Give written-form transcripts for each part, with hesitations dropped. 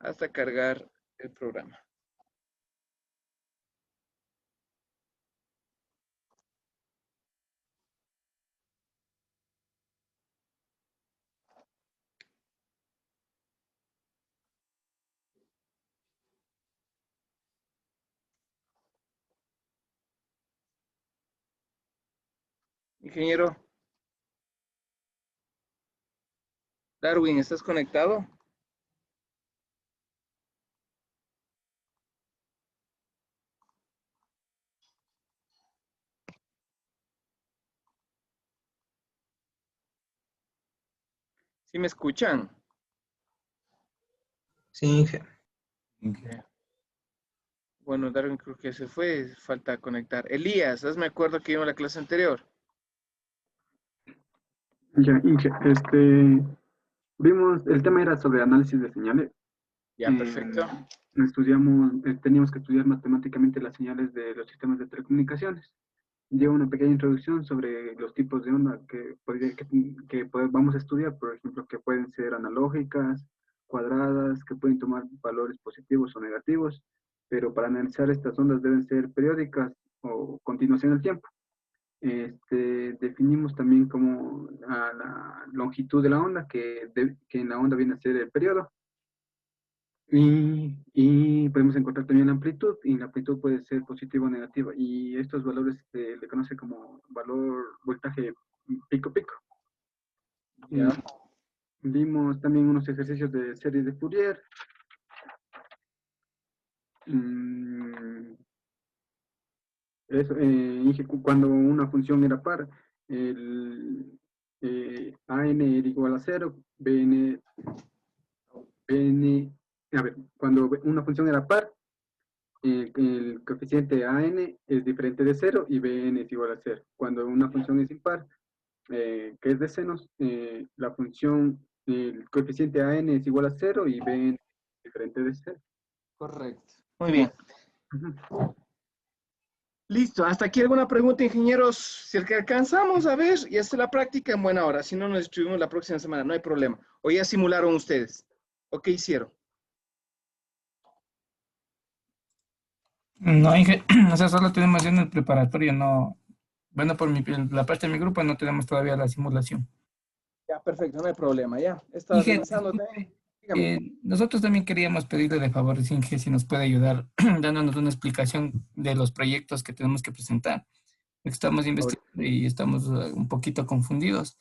hasta cargar el programa. Ingeniero Darwin, ¿estás conectado? ¿Sí me escuchan? Sí, Inge. Bueno, Darwin creo que se fue, falta conectar. Elías, hazme acuerdo que vimos la clase anterior. Ya, Inge, vimos, el tema era sobre análisis de señales. Ya, perfecto. Teníamos que estudiar matemáticamente las señales de los sistemas de telecomunicaciones. Lleva una pequeña introducción sobre los tipos de onda vamos a estudiar, por ejemplo, que pueden ser analógicas, cuadradas, que pueden tomar valores positivos o negativos, pero para analizar estas ondas deben ser periódicas o continuas en el tiempo. Definimos también como la longitud de la onda, que en la onda viene a ser el periodo. Y podemos encontrar también la amplitud, y la amplitud puede ser positiva o negativa. Y estos valores se le conoce como valor voltaje pico-pico. Ya. Vimos también unos ejercicios de series de Fourier. Cuando una función era par, el AN era igual a 0, cuando una función era par, el coeficiente AN es diferente de 0 y BN es igual a 0. Cuando una función es impar, que es de senos, el coeficiente AN es igual a 0 y BN es diferente de 0. Correcto. Muy bien. Ujú. Listo. ¿Hasta aquí alguna pregunta, ingenieros? Si el que alcanzamos a ver y hacer la práctica en buena hora. Si no, nos distribuimos la próxima semana. No hay problema. O ya simularon ustedes. ¿O qué hicieron? No, Inge, o sea, solo tenemos ya en el preparatorio, no. Bueno, la parte de mi grupo no tenemos todavía la simulación. Ya, perfecto. No hay problema. Ya. Estaba Inge, revisando. disculpe, Dígame. nosotros también queríamos pedirle de favor, Inge, si nos puede ayudar dándonos una explicación de los proyectos que tenemos que presentar. Porque estamos investigando y estamos un poquito confundidos.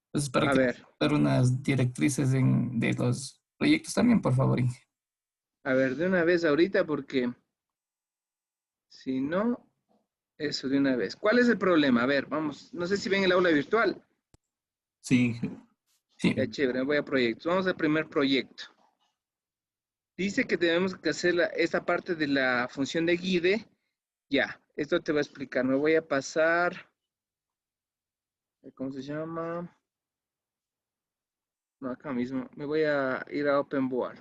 Entonces, para A que ver. dar unas directrices de los proyectos también, por favor, Inge. A ver, de una vez ahorita, porque si no, eso de una vez. ¿Cuál es el problema? A ver, vamos. No sé si ven el aula virtual. Sí, Inge. Ya, Sí. chévere. Voy a proyectos. Vamos al primer proyecto. Dice que tenemos que hacer esta parte de la función de guide. Ya, esto te voy a explicar. Me voy a pasar. ¿Cómo se llama? No, acá mismo. Me voy a ir a OpenBoard.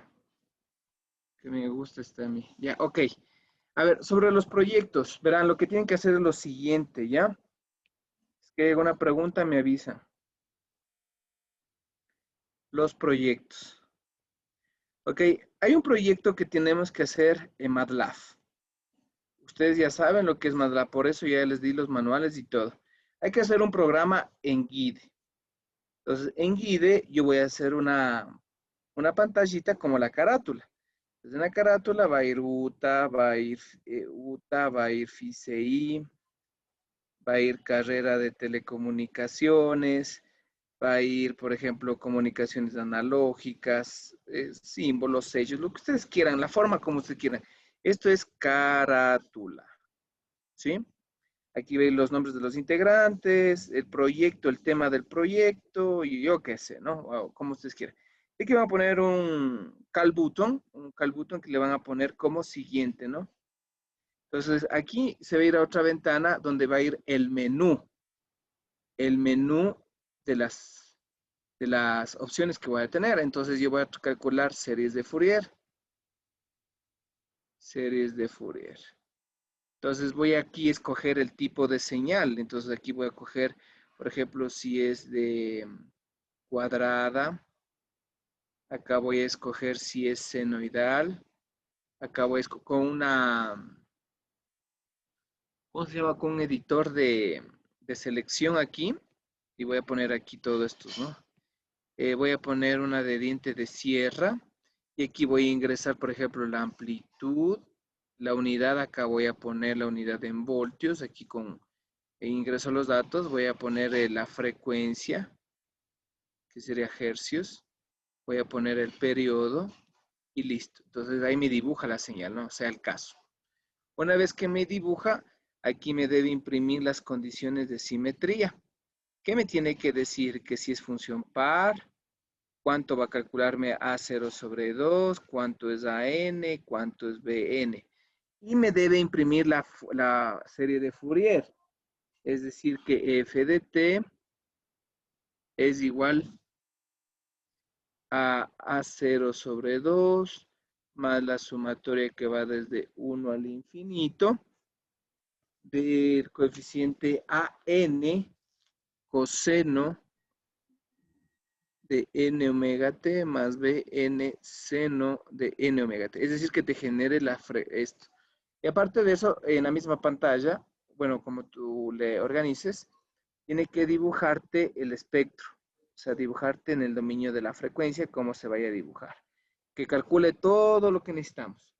Que me gusta este a mí. Ya, ok. A ver, sobre los proyectos. Verán, lo que tienen que hacer es lo siguiente, ¿ya? Es que hay una pregunta, me avisa. Los proyectos. Ok, hay un proyecto que tenemos que hacer en MATLAB. Ustedes ya saben lo que es MATLAB, por eso ya les di los manuales y todo. Hay que hacer un programa en Guide. Entonces, en Guide yo voy a hacer una pantallita como la carátula. Entonces, en la carátula va a ir UTA, va a ir FICI, va a ir carrera de telecomunicaciones, va a ir, por ejemplo, comunicaciones analógicas, símbolos, sellos, lo que ustedes quieran, la forma como ustedes quieran. Esto es carátula, ¿sí? Aquí veis los nombres de los integrantes, el proyecto, el tema del proyecto, y yo qué sé, ¿no? O como ustedes quieran. Aquí van a poner un cal button que le van a poner como siguiente, ¿no? Entonces, aquí se va a ir a otra ventana donde va a ir el menú de las opciones que voy a tener. Entonces, yo voy a calcular series de Fourier. Series de Fourier. Entonces voy aquí a escoger el tipo de señal. Entonces aquí voy a coger, por ejemplo, si es de cuadrada. Acá voy a escoger si es senoidal. Acá voy a escoger con una, ¿cómo se llama? Con un editor de selección aquí. Y voy a poner aquí todo esto, ¿no? Voy a poner una de diente de sierra. Y aquí voy a ingresar, por ejemplo, la amplitud. La unidad, acá voy a poner la unidad en voltios. Aquí con ingreso los datos, voy a poner la frecuencia, que sería hercios. Voy a poner el periodo y listo. Entonces ahí me dibuja la señal, ¿no? O sea, el caso. Una vez que me dibuja, aquí me debe imprimir las condiciones de simetría. ¿Qué me tiene que decir? Que si es función par, cuánto va a calcularme A0 sobre 2, cuánto es AN, cuánto es BN. Y me debe imprimir la serie de Fourier. Es decir, que f de t es igual a A0 sobre 2 más la sumatoria que va desde 1 al infinito del coeficiente AN coseno de n omega t más bn seno de n omega t. Es decir, que te genere esto. Y aparte de eso, en la misma pantalla, bueno, como tú le organices, tiene que dibujarte el espectro. O sea, dibujarte en el dominio de la frecuencia cómo se vaya a dibujar. Que calcule todo lo que necesitamos.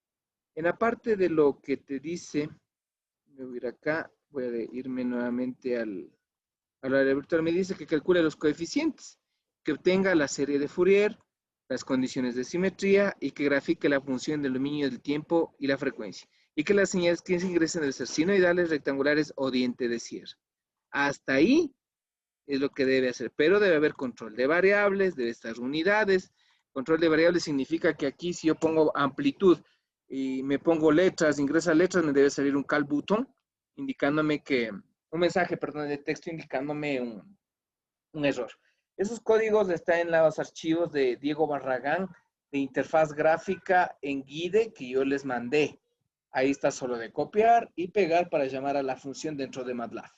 En la parte de lo que te dice, me voy a ir acá, voy a irme nuevamente al área virtual, me dice que calcule los coeficientes, que obtenga la serie de Fourier, las condiciones de simetría y que grafique la función del dominio del tiempo y la frecuencia. Y que las señales que se ingresen deben ser sinoidales, rectangulares o diente de sierra. Hasta ahí es lo que debe hacer, pero debe haber control de variables, debe estar unidades. Control de variables significa que aquí si yo pongo amplitud y me pongo letras, ingresa letras, me debe salir un cal button indicándome que, un mensaje, perdón, de texto indicándome un error. Esos códigos están en los archivos de Diego Barragán de interfaz gráfica en Guide que yo les mandé. Ahí está solo de copiar y pegar para llamar a la función dentro de MATLAB.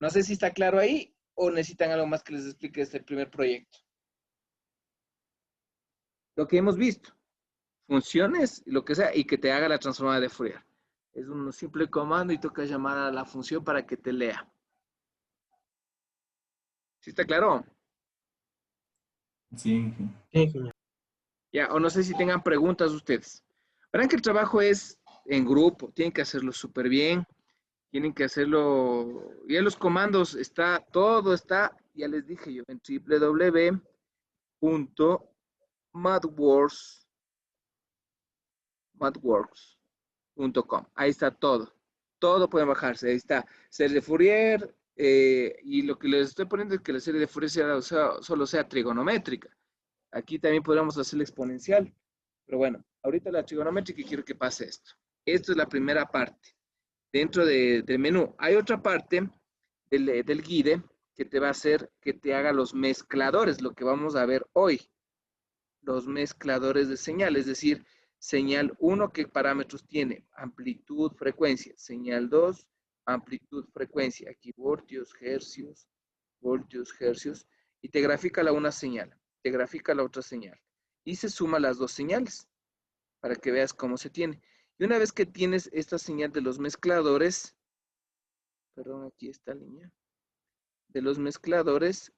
No sé si está claro ahí o necesitan algo más que les explique este primer proyecto. Lo que hemos visto, funciones, lo que sea, y que te haga la transformada de Fourier. Es un simple comando y toca llamar a la función para que te lea. ¿Sí está claro? Sí. Sí, genial. Ya, o no sé si tengan preguntas ustedes. Verán que el trabajo es en grupo, tienen que hacerlo súper bien, tienen que hacerlo, ya los comandos está, todo está, ya les dije yo, en www.mathworks.com. Ahí está todo. Todo puede bajarse. Ahí está. Serie de Fourier. Y lo que les estoy poniendo es que la serie de Fourier solo sea trigonométrica. Aquí también podríamos hacer la exponencial. Pero bueno, ahorita la trigonométrica quiero que pase esto. Esto es la primera parte. Dentro del menú. Hay otra parte del guide que te va a hacer que te haga los mezcladores, lo que vamos a ver hoy. Los mezcladores de señal, es decir, señal 1, ¿qué parámetros tiene? Amplitud, frecuencia. Señal 2, amplitud, frecuencia. Aquí voltios, hercios, y te grafica la una señal, te grafica la otra señal. Y se suma las dos señales para que veas cómo se tiene. Y una vez que tienes esta señal de los mezcladores, perdón, aquí está la línea, de los mezcladores,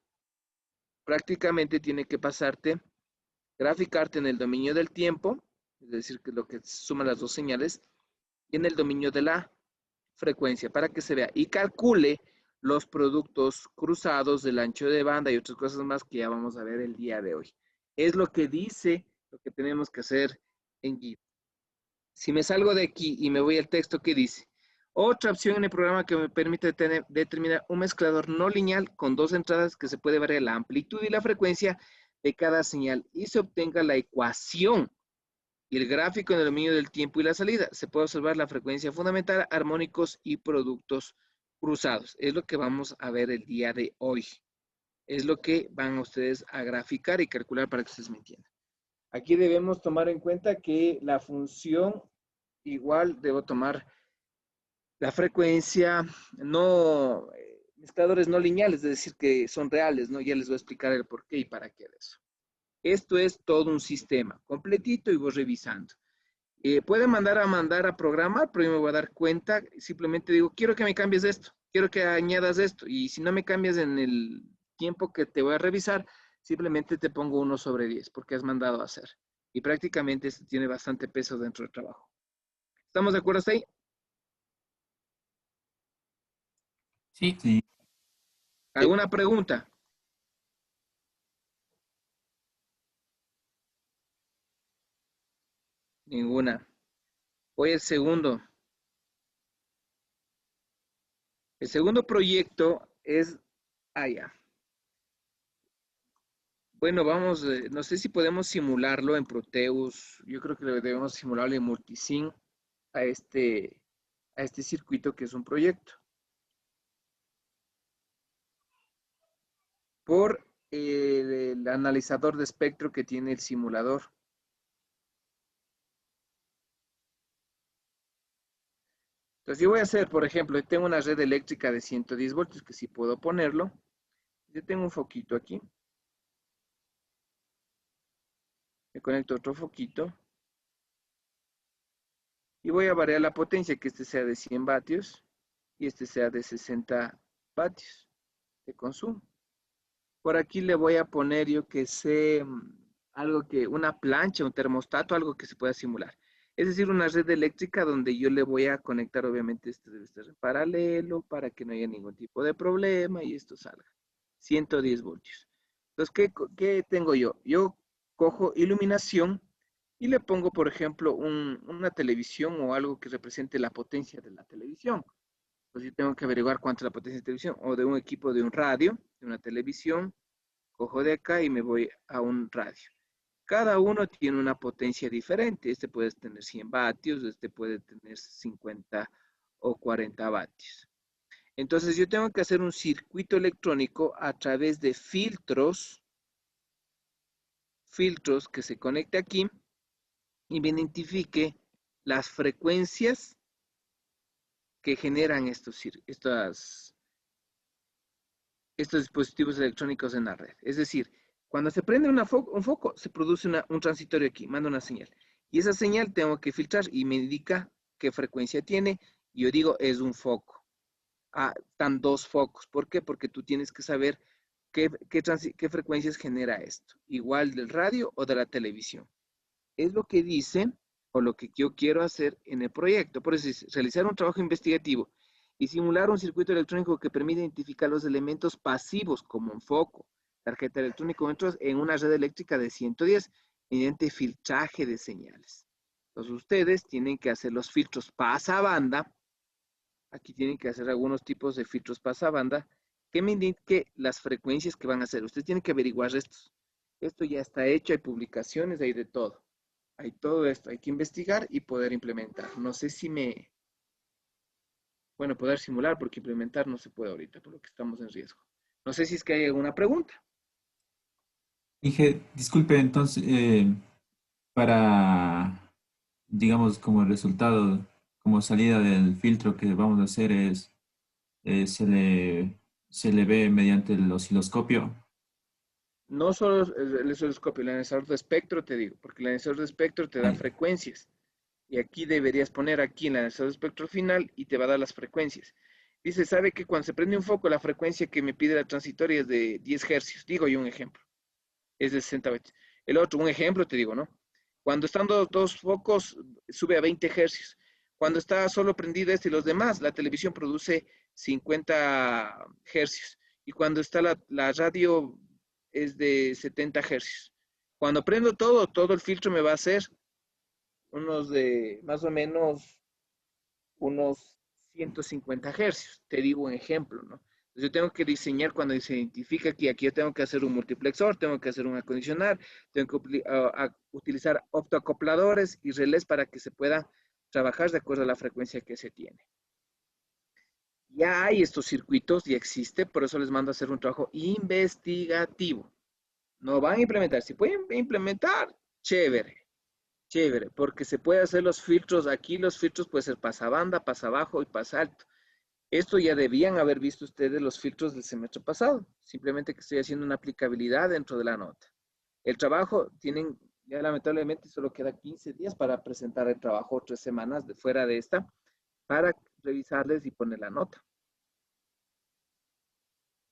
prácticamente tiene que pasarte graficarte en el dominio del tiempo, es decir, que es lo que suma las dos señales, y en el dominio de la frecuencia, para que se vea y calcule los productos cruzados del ancho de banda y otras cosas más que ya vamos a ver el día de hoy. Es lo que dice lo que tenemos que hacer en Git. Si me salgo de aquí y me voy al texto que dice, otra opción en el programa que me permite determinar un mezclador no lineal con dos entradas que se puede variar la amplitud y la frecuencia de cada señal y se obtenga la ecuación y el gráfico en el dominio del tiempo y la salida. Se puede observar la frecuencia fundamental, armónicos y productos cruzados. Es lo que vamos a ver el día de hoy. Es lo que van ustedes a graficar y calcular para que ustedes me entiendan. Aquí debemos tomar en cuenta que la función igual debo tomar la frecuencia, no mezcladores no lineales, es decir, que son reales, ¿no? Ya les voy a explicar el por qué y para qué de eso. Esto es todo un sistema completito y voy revisando. Puede mandar a programar, pero yo me voy a dar cuenta, simplemente digo, quiero que me cambies esto, quiero que añadas esto, y si no me cambias en el tiempo que te voy a revisar, simplemente te pongo 1/10, porque has mandado a hacer. Y prácticamente esto tiene bastante peso dentro del trabajo. ¿Estamos de acuerdo hasta ahí? Sí. Sí. ¿Alguna pregunta? Ninguna. Voy al segundo. El segundo proyecto es allá. Bueno, vamos, no sé si podemos simularlo en Proteus. Yo creo que debemos simularlo en Multisync a este circuito que es un proyecto. Por el analizador de espectro que tiene el simulador. Entonces yo voy a hacer, por ejemplo, tengo una red eléctrica de 110 voltios que sí puedo ponerlo. Yo tengo un foquito aquí. Me conecto a otro foquito. Y voy a variar la potencia, que este sea de 100 vatios y este sea de 60 vatios de consumo. Por aquí le voy a poner, yo que sé, una plancha, un termostato, algo que se pueda simular. Es decir, una red eléctrica donde yo le voy a conectar, obviamente, este debe estar en paralelo para que no haya ningún tipo de problema y esto salga. 110 voltios. Entonces, ¿qué tengo yo? Yo cojo iluminación y le pongo, por ejemplo, una televisión o algo que represente la potencia de la televisión. Pues yo tengo que averiguar cuánto es la potencia de televisión, o de un equipo de un radio, de una televisión, cojo de acá y me voy a un radio. Cada uno tiene una potencia diferente. Este puede tener 100 vatios, este puede tener 50 o 40 vatios. Entonces yo tengo que hacer un circuito electrónico a través de filtros que se conecte aquí y me identifique las frecuencias que generan estos dispositivos electrónicos en la red. Es decir, cuando se prende un foco, se produce un transitorio aquí, manda una señal. Y esa señal tengo que filtrar y me indica qué frecuencia tiene. Y yo digo, es un foco. Ah, están dos focos. ¿Por qué? Porque tú tienes que saber qué frecuencias genera esto. Igual del radio o de la televisión. Es lo que dice o lo que yo quiero hacer en el proyecto. Por eso es realizar un trabajo investigativo y simular un circuito electrónico que permite identificar los elementos pasivos como un foco, tarjeta electrónica en una red eléctrica de 110 mediante filtraje de señales. Entonces ustedes tienen que hacer los filtros pasabanda. Aquí tienen que hacer algunos tipos de filtros pasabanda que me indique las frecuencias que van a hacer. Ustedes tienen que averiguar estos. Esto ya está hecho, hay publicaciones, hay de todo. Hay todo esto, hay que investigar y poder implementar. No sé si bueno, poder simular, porque implementar no se puede ahorita, por lo que estamos en riesgo. No sé si es que hay alguna pregunta. Dije, disculpe, entonces, para, digamos, como resultado, como salida del filtro que vamos a hacer es, eh, se le, se le ve mediante el osciloscopio. No solo el osciloscopio, el analizador de espectro, te digo, porque el analizador de espectro te da Ay, frecuencias. Y aquí deberías poner aquí en el analizador de espectro final y te va a dar las frecuencias. Dice, sabe que cuando se prende un foco, la frecuencia que me pide la transitoria es de 10 hercios. Digo yo un ejemplo. Es de 60 Hz. El otro, un ejemplo te digo, ¿no? Cuando están dos focos, sube a 20 hercios. Cuando está solo prendido este y los demás, la televisión produce 50 hercios. Y cuando está la radio es de 70 hercios. Cuando prendo todo el filtro me va a hacer unos de más o menos unos 150 hercios. Te digo un ejemplo, ¿no? Entonces yo tengo que diseñar cuando se identifica que aquí yo tengo que hacer un multiplexor, tengo que hacer un acondicionar, tengo que utilizar optoacopladores y relés para que se pueda trabajar de acuerdo a la frecuencia que se tiene. Ya hay estos circuitos, ya existe, por eso les mando a hacer un trabajo investigativo. No van a implementar. Si pueden implementar, chévere. Chévere, porque se puede hacer los filtros. Aquí los filtros pueden ser pasabanda, pasabajo y pasalto. Esto ya debían haber visto ustedes los filtros del semestre pasado. Simplemente que estoy haciendo una aplicabilidad dentro de la nota. El trabajo tienen, ya lamentablemente solo queda 15 días para presentar el trabajo, o 3 semanas de fuera de esta, para revisarles y poner la nota.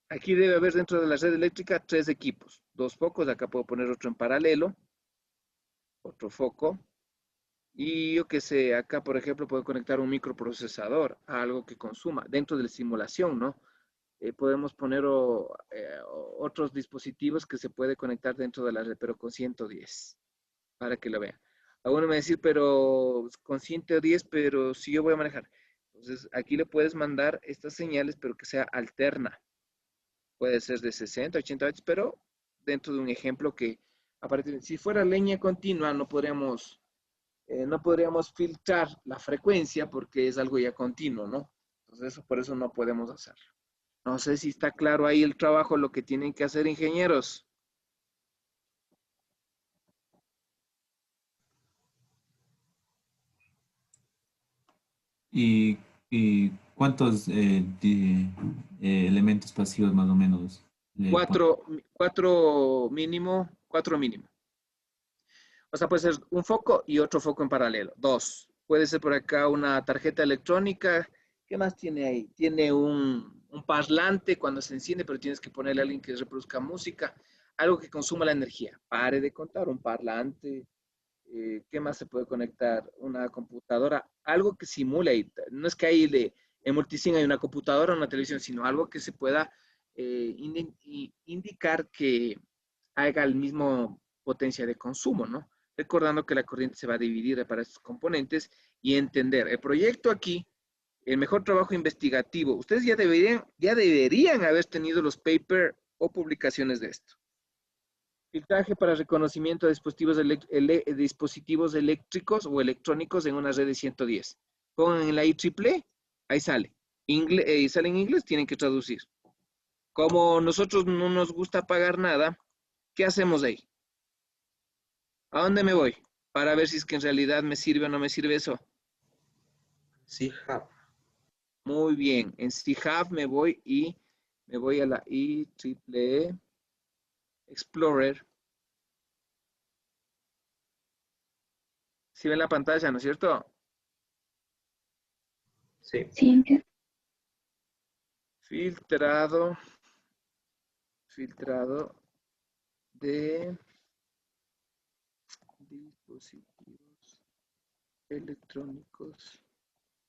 Aquí debe haber dentro de la red eléctrica 3 equipos, 2 focos, acá puedo poner otro en paralelo, otro foco, y yo que sé, acá por ejemplo puedo conectar un microprocesador a algo que consuma dentro de la simulación, ¿no? Podemos poner otros dispositivos que se puede conectar dentro de la red, pero con 110, para que lo vean. Alguno me va a decir, pero con 110, pero si yo voy a manejar. Entonces, aquí le puedes mandar estas señales, pero que sea alterna. Puede ser de 60, 80 Hz, pero dentro de un ejemplo que, si fuera línea continua, no podríamos filtrar la frecuencia porque es algo ya continuo, ¿no? Entonces, por eso no podemos hacerlo. No sé si está claro ahí el trabajo, lo que tienen que hacer ingenieros. ¿Y cuántos elementos pasivos más o menos le ponen? Cuatro mínimo, cuatro mínimo. O sea, puede ser un foco y otro foco en paralelo. 2. Puede ser por acá una tarjeta electrónica. ¿Qué más tiene ahí? Tiene un parlante cuando se enciende, pero tienes que ponerle a alguien que reproduzca música. Algo que consuma la energía. Pare de contar. Un parlante. ¿Qué más se puede conectar? Una computadora. Algo que simule. No es que ahí en Multisim hay una computadora o una televisión, sino algo que se pueda indicar que haga el mismo potencia de consumo, ¿no? Recordando que la corriente se va a dividir para estos componentes y entender. El proyecto aquí, el mejor trabajo investigativo, ustedes ya deberían haber tenido los papers o publicaciones de esto. Filtraje para reconocimiento de dispositivos eléctricos o electrónicos en una red de 110. Pongan en la IEEE, ahí sale. Sale en inglés, tienen que traducir. Como nosotros no nos gusta pagar nada, ¿qué hacemos ahí? ¿A dónde me voy? Para ver si es que en realidad me sirve o no me sirve eso. C-Hub. Muy bien. En C-Hub me voy a la IEEE Explorer. ¿Sí ven la pantalla, no es cierto? Sí. Sí, Filtrado de dispositivos electrónicos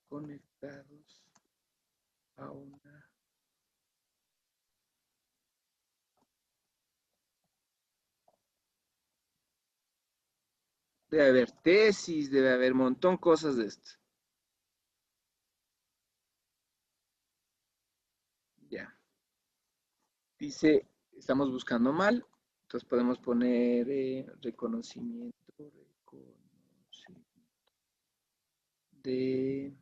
conectados a una. Debe haber tesis, debe haber un montón de cosas de esto. Ya. Dice, estamos buscando mal, entonces podemos poner reconocimiento de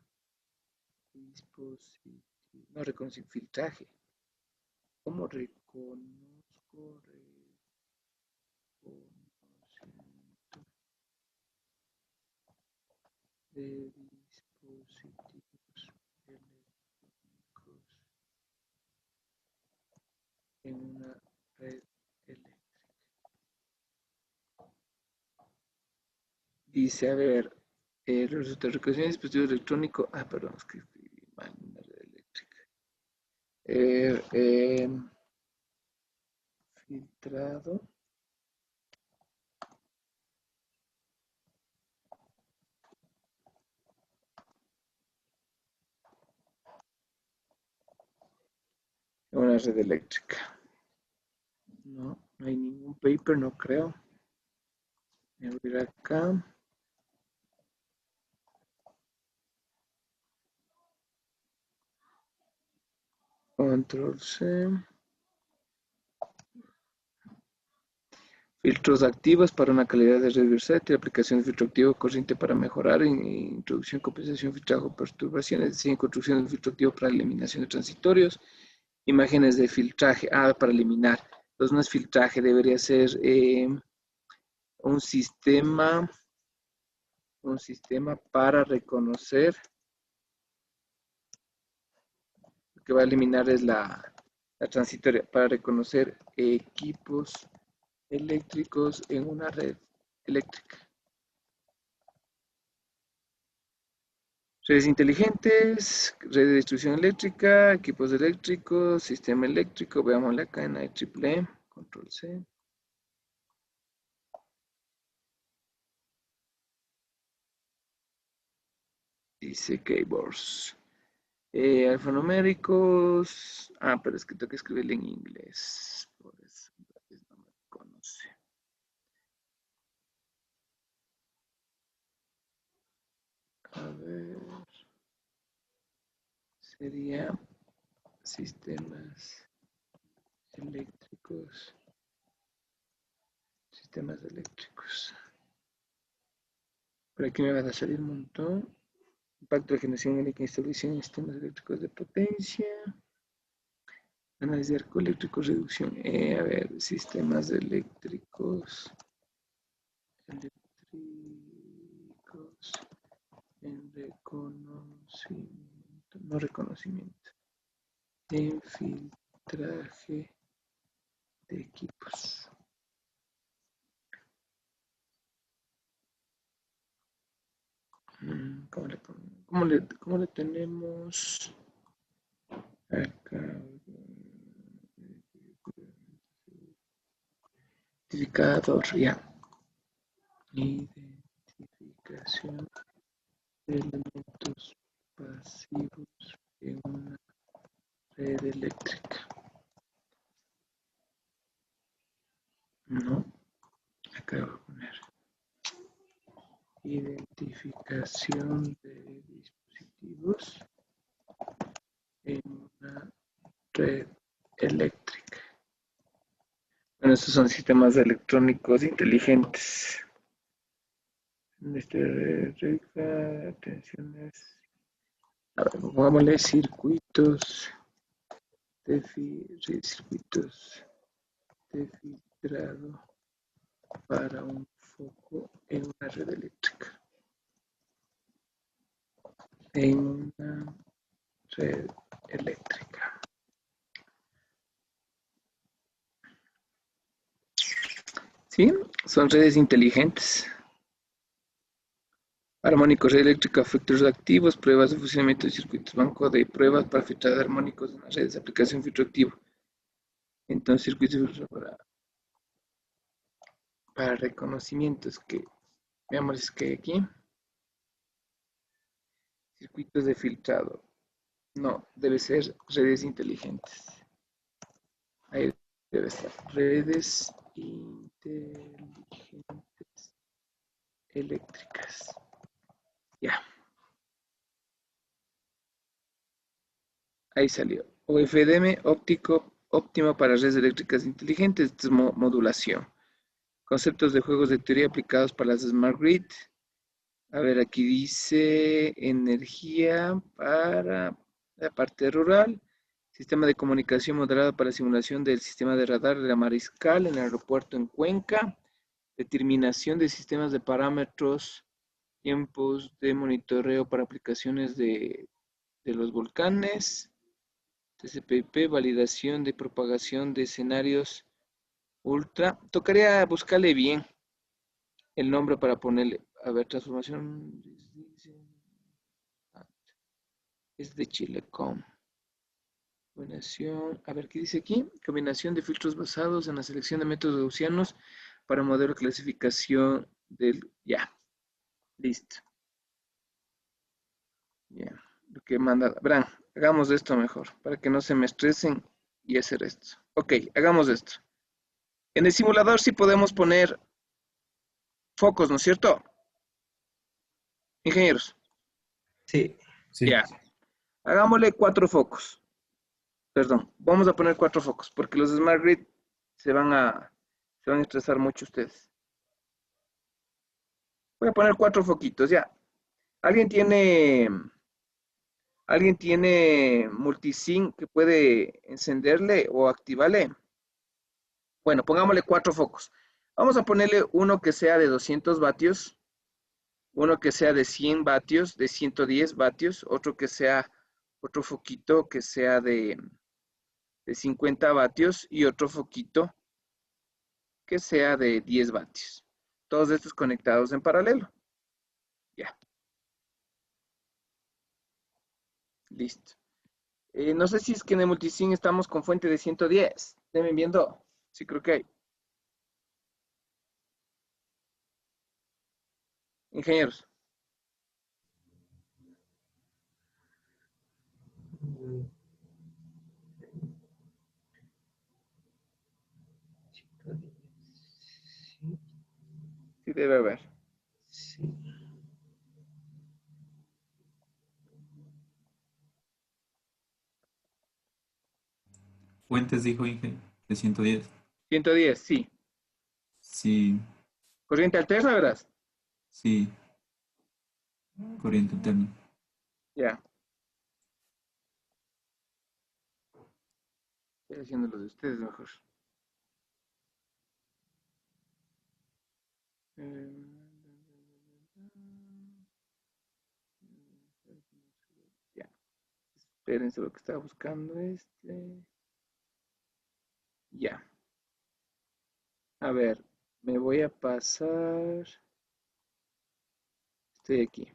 dispositivo, no, reconocimiento, filtraje. ¿Cómo reconozco de dispositivos electrónicos en una red eléctrica? Dice, a ver, los de reconocimiento de dispositivos electrónicos, perdón, es que escribí mal en una red eléctrica. Filtrado. Una red eléctrica. No, no hay ningún paper, no creo. Voy a abrir acá. Control C. Filtros activos para una calidad de red versátil. Aplicación de filtro activo corriente para mejorar. Introducción, compensación, filtraje, perturbaciones. Diseño y construcción de filtro activo para eliminación de transitorios. Imágenes de filtraje. Para eliminar. Entonces no es filtraje, debería ser un sistema para reconocer. Lo que va a eliminar es la transitoria para reconocer equipos eléctricos en una red eléctrica. Redes inteligentes, red de distribución eléctrica, equipos eléctricos, sistema eléctrico. Veámosle acá en IEEE, control C. Dice keyboards. Alfanuméricos. Ah, pero es que tengo que escribirle en inglés. Por eso no me conoce. A ver. Sería sistemas eléctricos. Sistemas eléctricos. Por aquí me van a salir un montón. Impacto de generación eléctrica, instalación de sistemas eléctricos de potencia. Análisis de arco eléctrico, reducción. A ver, sistemas eléctricos. Eléctricos en reconocimiento. No reconocimiento. En filtraje de equipos. ¿Cómo le tenemos acá? Identificador, ya. Identificación de elementos pasivos en una red eléctrica. No, acá voy a poner identificación de dispositivos en una red eléctrica. Bueno, estos son sistemas electrónicos inteligentes. Atenciones. A ver, pongámosle circuitos de filtrado para un foco en una red eléctrica. En una red eléctrica. ¿Sí? Son redes inteligentes. Armónicos, red eléctrica, efectos reactivos, pruebas de funcionamiento de circuitos, banco de pruebas para filtrar armónicos en las redes, aplicación filtro-activo. Entonces, circuitos para reconocimientos que, veamos que aquí, circuitos de filtrado. No, debe ser redes inteligentes. Ahí debe estar, redes inteligentes eléctricas. Ya. Ahí salió. OFDM óptimo para redes eléctricas inteligentes. Esto es modulación. Conceptos de juegos de teoría aplicados para las Smart Grid. A ver, aquí dice energía para la parte rural. Sistema de comunicación moderado para simulación del sistema de radar de la Mariscal en el aeropuerto en Cuenca. Determinación de sistemas de parámetros. Tiempos de monitoreo para aplicaciones de los volcanes. TCP/IP, validación de propagación de escenarios ultra. Tocaría buscarle bien el nombre para ponerle. A ver, transformación. Es de Chilecom. Combinación. A ver, ¿qué dice aquí? Combinación de filtros basados en la selección de métodos gaussianos para modelo de clasificación del. Ya. Listo. Ya. Lo que manda. Verán, hagamos esto mejor para que no se me estresen y hacer esto. Ok, hagamos esto. En el simulador sí podemos poner focos, ¿no es cierto? Ingenieros. Sí. Sí. Ya. Hagámosle 4 focos. Perdón, vamos a poner 4 focos, porque los Smart Grid se van a estresar mucho ustedes. Voy a poner 4 foquitos, ya. ¿Alguien tiene multisync que puede encenderle o activarle? Bueno, pongámosle 4 focos. Vamos a ponerle uno que sea de 200 vatios, uno que sea de 100 vatios, de 110 vatios, otro foquito que sea de 50 vatios y otro foquito que sea de 10 vatios. Todos estos conectados en paralelo. Ya. Listo. No sé si es que en el multisync estamos con fuente de 110. ¿Estén viendo? Sí, creo que hay. Ingenieros. Sí, debe haber. Fuentes, dijo Inge, de 110. 110, sí. Sí, Corriente alterna, ¿verdad? sí, corriente alterna. Ya. Estoy haciendo lo de ustedes mejor. Ya. Espérense lo que estaba buscando este. Ya. A ver, me voy a pasar. Estoy aquí.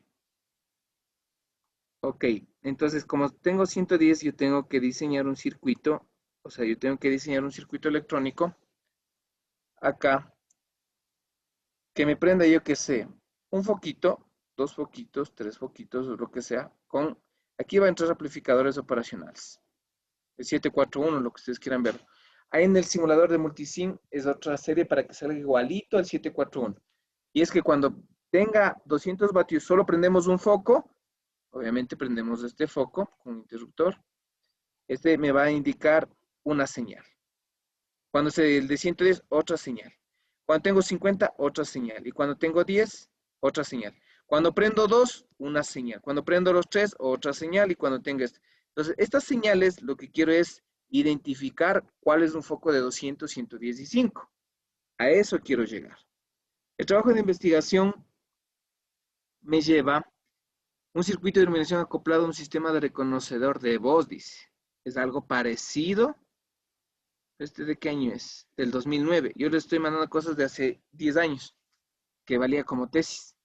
Ok, entonces como tengo 110, yo tengo que diseñar un circuito. O sea, yo tengo que diseñar un circuito electrónico acá que me prenda, yo que sé, un foquito, dos foquitos, tres foquitos, o lo que sea, con, aquí va a entrar amplificadores operacionales, el 741, lo que ustedes quieran ver. Ahí en el simulador de multisync es otra serie para que salga igualito al 741. Y es que cuando tenga 200 vatios, solo prendemos un foco, obviamente prendemos este foco con un interruptor, este me va a indicar una señal. Cuando se el de 110, otra señal. Cuando tengo 50, otra señal. Y cuando tengo 10, otra señal. Cuando prendo 2, una señal. Cuando prendo los 3, otra señal. Y cuando tengo este. Entonces, estas señales lo que quiero es identificar cuál es un foco de 200, 110 y 5. A eso quiero llegar. El trabajo de investigación me lleva un circuito de iluminación acoplado a un sistema de reconocedor de voz, dice. Es algo parecido. ¿Este de qué año es? Del 2009. Yo le estoy mandando cosas de hace 10 años, que valía como tesis.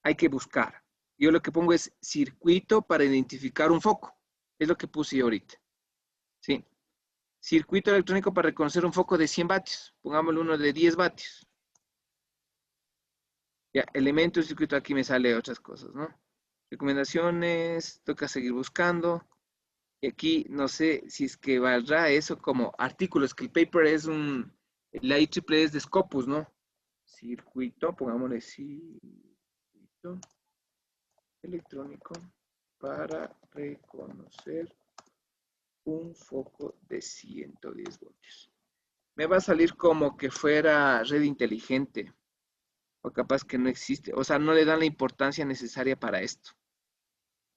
Hay que buscar. Yo lo que pongo es circuito para identificar un foco. Es lo que puse yo ahorita. ¿Sí? Circuito electrónico para reconocer un foco de 100 vatios. Pongámosle uno de 10 vatios. Ya, elemento del circuito, aquí me sale otras cosas, ¿no? Recomendaciones, toca seguir buscando. Y aquí no sé si es que valdrá eso como artículos, que el paper es la IEEE es de Scopus, ¿no? Circuito, pongámosle circuito electrónico para reconocer un foco de 110 voltios. Me va a salir como que fuera red inteligente, o capaz que no existe, o sea, no le dan la importancia necesaria para esto.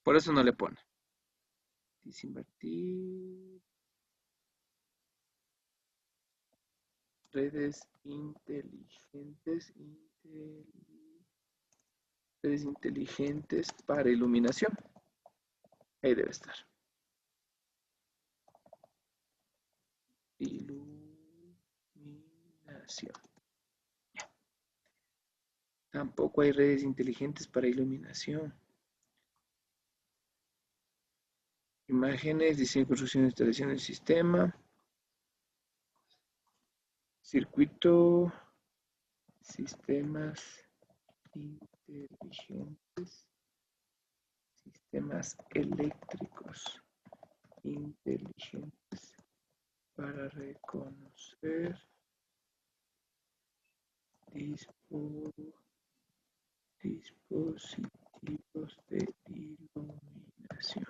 Por eso no le pone. Desinvertir. Redes inteligentes, redes inteligentes para iluminación. Ahí debe estar. Iluminación. Ya. Tampoco hay redes inteligentes para iluminación. Imágenes, diseño, construcción, instalación del sistema. Circuito, sistemas inteligentes, sistemas eléctricos inteligentes para reconocer dispositivos de iluminación.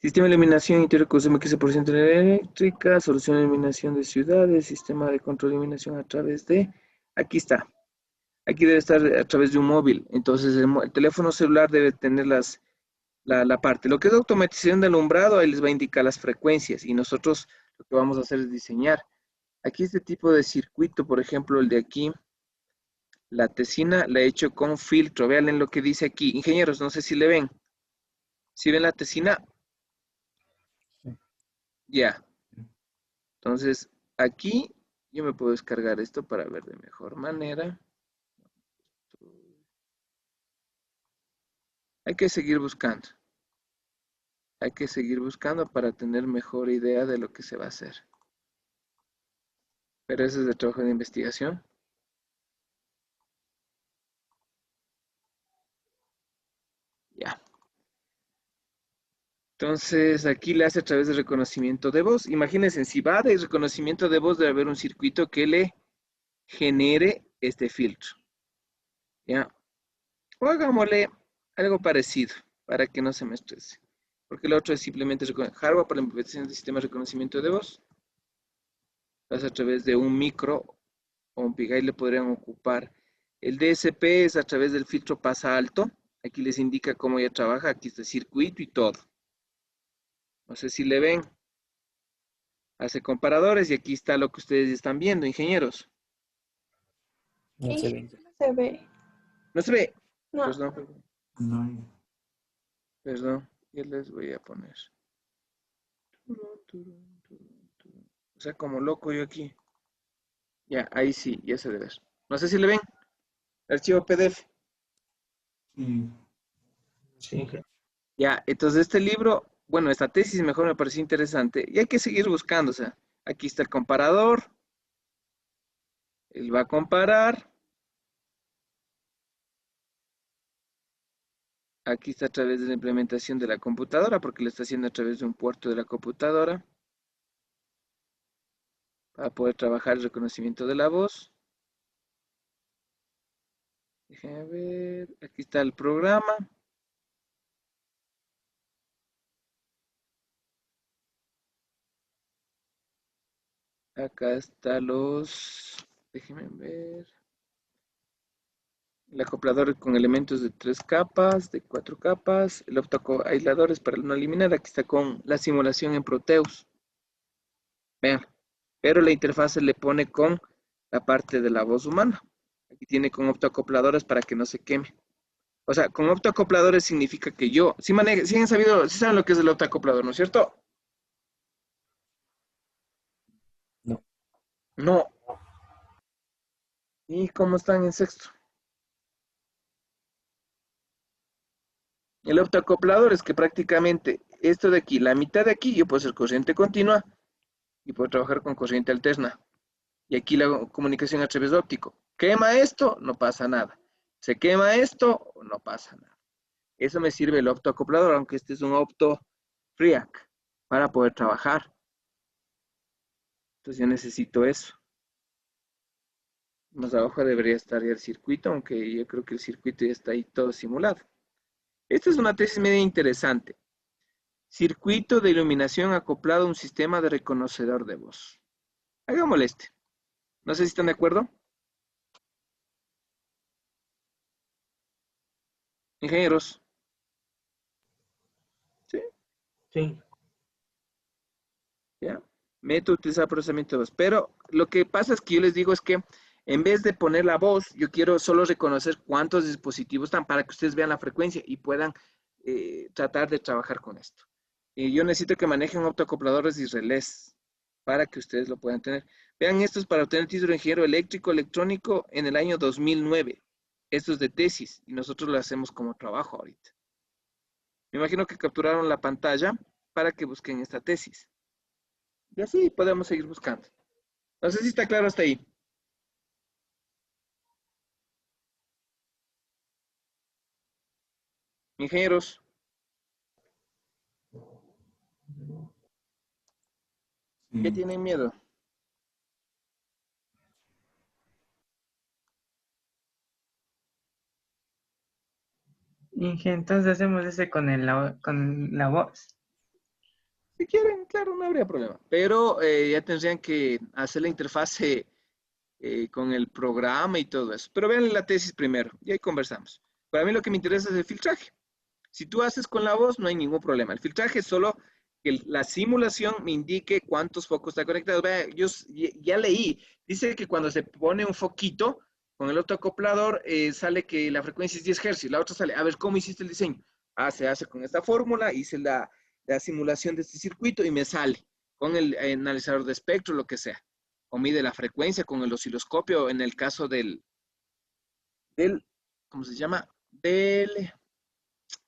Sistema de iluminación interior que consume 15% de energía eléctrica, solución de iluminación de ciudades, sistema de control de iluminación a través de... Aquí está. Aquí debe estar a través de un móvil. Entonces el teléfono celular debe tener la parte. Lo que es automatización de alumbrado, ahí les va a indicar las frecuencias. Y nosotros lo que vamos a hacer es diseñar. Aquí este tipo de circuito, por ejemplo, el de aquí, La tesina la he hecho con filtro. Vean lo que dice aquí. Ingenieros, no sé si le ven. ¿Sí ven la tesina? Ya. Entonces, aquí yo me puedo descargar esto para ver de mejor manera. Hay que seguir buscando. Hay que seguir buscando para tener mejor idea de lo que se va a hacer. Pero ese es el trabajo de investigación. Ya. Entonces, aquí le hace a través de reconocimiento de voz. Imagínense, si va de reconocimiento de voz, debe haber un circuito que le genere este filtro. ¿Ya? O hagámosle algo parecido para que no se me estrese. Porque el otro es simplemente hardware para la implementación del sistema de reconocimiento de voz. Pasa a través de un micro o un PIG. Ahí le podrían ocupar. El DSP es a través del filtro pasa alto. Aquí les indica cómo ya trabaja. Aquí está el circuito y todo. No sé si le ven. Hace comparadores y aquí está lo que ustedes están viendo, ingenieros. No se ve. No se ve. ¿No se ve? No. Perdón, No hay. perdón. Ya les voy a poner. O sea, como loco yo aquí. Ya, ahí sí, ya se debe ver. No sé si le ven. Archivo PDF. Sí. Sí. Ya, entonces este libro, bueno, esta tesis mejor me pareció interesante y hay que seguir buscando. O sea, aquí está el comparador. Él va a comparar. Aquí está a través de la implementación de la computadora, porque lo está haciendo a través de un puerto de la computadora. Para poder trabajar el reconocimiento de la voz. Déjenme ver. Aquí está el programa. Acá está déjenme ver. El acoplador con elementos de 3 capas, de 4 capas. El aisladores para no eliminar. Aquí está con la simulación en Proteus. Vean. Pero la interfaz se le pone con la parte de la voz humana. Aquí tiene con optoacopladores para que no se queme. O sea, con optoacopladores significa que yo, si han sabido, si saben lo que es el optoacoplador, ¿no es cierto? No. No. ¿Y cómo están en sexto? El optoacoplador es que prácticamente esto de aquí, la mitad de aquí, yo puedo hacer corriente continua y puedo trabajar con corriente alterna. Y aquí la comunicación a través de óptico. Quema esto, no pasa nada. Se quema esto, no pasa nada. Eso me sirve el optoacoplador, aunque este es un opto FRIAC, para poder trabajar. Entonces yo necesito eso. Más abajo debería estar ya el circuito, aunque yo creo que el circuito ya está ahí todo simulado. Esta es una tesis media interesante. Circuito de iluminación acoplado a un sistema de reconocedor de voz. Hagámosle este. No sé si están de acuerdo. Ingenieros. ¿Sí? Sí. ¿Ya? Método utilizar procesamiento de voz. Pero lo que pasa es que yo les digo es que en vez de poner la voz, yo quiero solo reconocer cuántos dispositivos están para que ustedes vean la frecuencia y puedan tratar de trabajar con esto. Y yo necesito que manejen optoacopladores y relés para que ustedes lo puedan tener. Vean, esto es para obtener título de ingeniero eléctrico electrónico en el año 2009. Esto es de tesis y nosotros lo hacemos como trabajo ahorita. Me imagino que capturaron la pantalla para que busquen esta tesis. Y así podemos seguir buscando. No sé si está claro hasta ahí. Ingenieros. ¿Qué Sí. tienen miedo? Inge, entonces hacemos ese con con la voz. Si quieren, claro, no habría problema. Pero ya tendrían que hacer la interfase con el programa y todo eso. Pero vean la tesis primero y ahí conversamos. Para mí lo que me interesa es el filtraje. Si tú haces con la voz, no hay ningún problema. El filtraje es solo que la simulación me indique cuántos focos están conectados. Vea, yo ya leí, dice que cuando se pone un foquito, Con el optoacoplador sale que la frecuencia es 10 Hz, la otra sale, a ver, ¿cómo hiciste el diseño? Ah, se hace con esta fórmula, hice la simulación de este circuito y me sale con el analizador de espectro, lo que sea. O mide la frecuencia con el osciloscopio en el caso del ¿cómo se llama? Del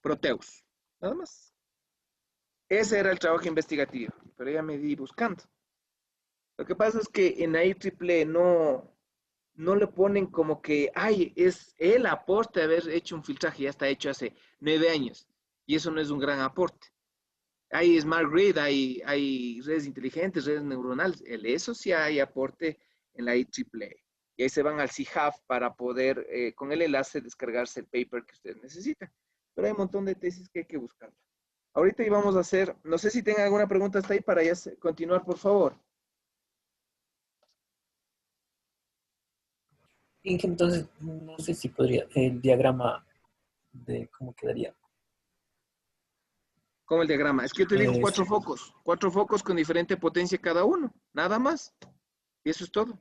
Proteus. Nada más. Ese era el trabajo investigativo, pero ya me di buscando. Lo que pasa es que en IEEE no le ponen como que, ay, es el aporte de haber hecho un filtraje, ya está hecho hace 9 años. Y eso no es un gran aporte. Hay Smart Grid, hay redes inteligentes, redes neuronales. Eso sí hay aporte en la IEEE. Y ahí se van al CIHAF para poder, con el enlace, descargarse el paper que ustedes necesitan. Pero hay un montón de tesis que hay que buscar. Ahorita íbamos a hacer, no sé si tengan alguna pregunta hasta ahí para ya continuar, por favor. Inge, entonces, no sé si podría, el diagrama de cómo quedaría. Como el diagrama. Es que yo te digo Es- cuatro focos con diferente potencia cada uno, nada más. Y eso es todo.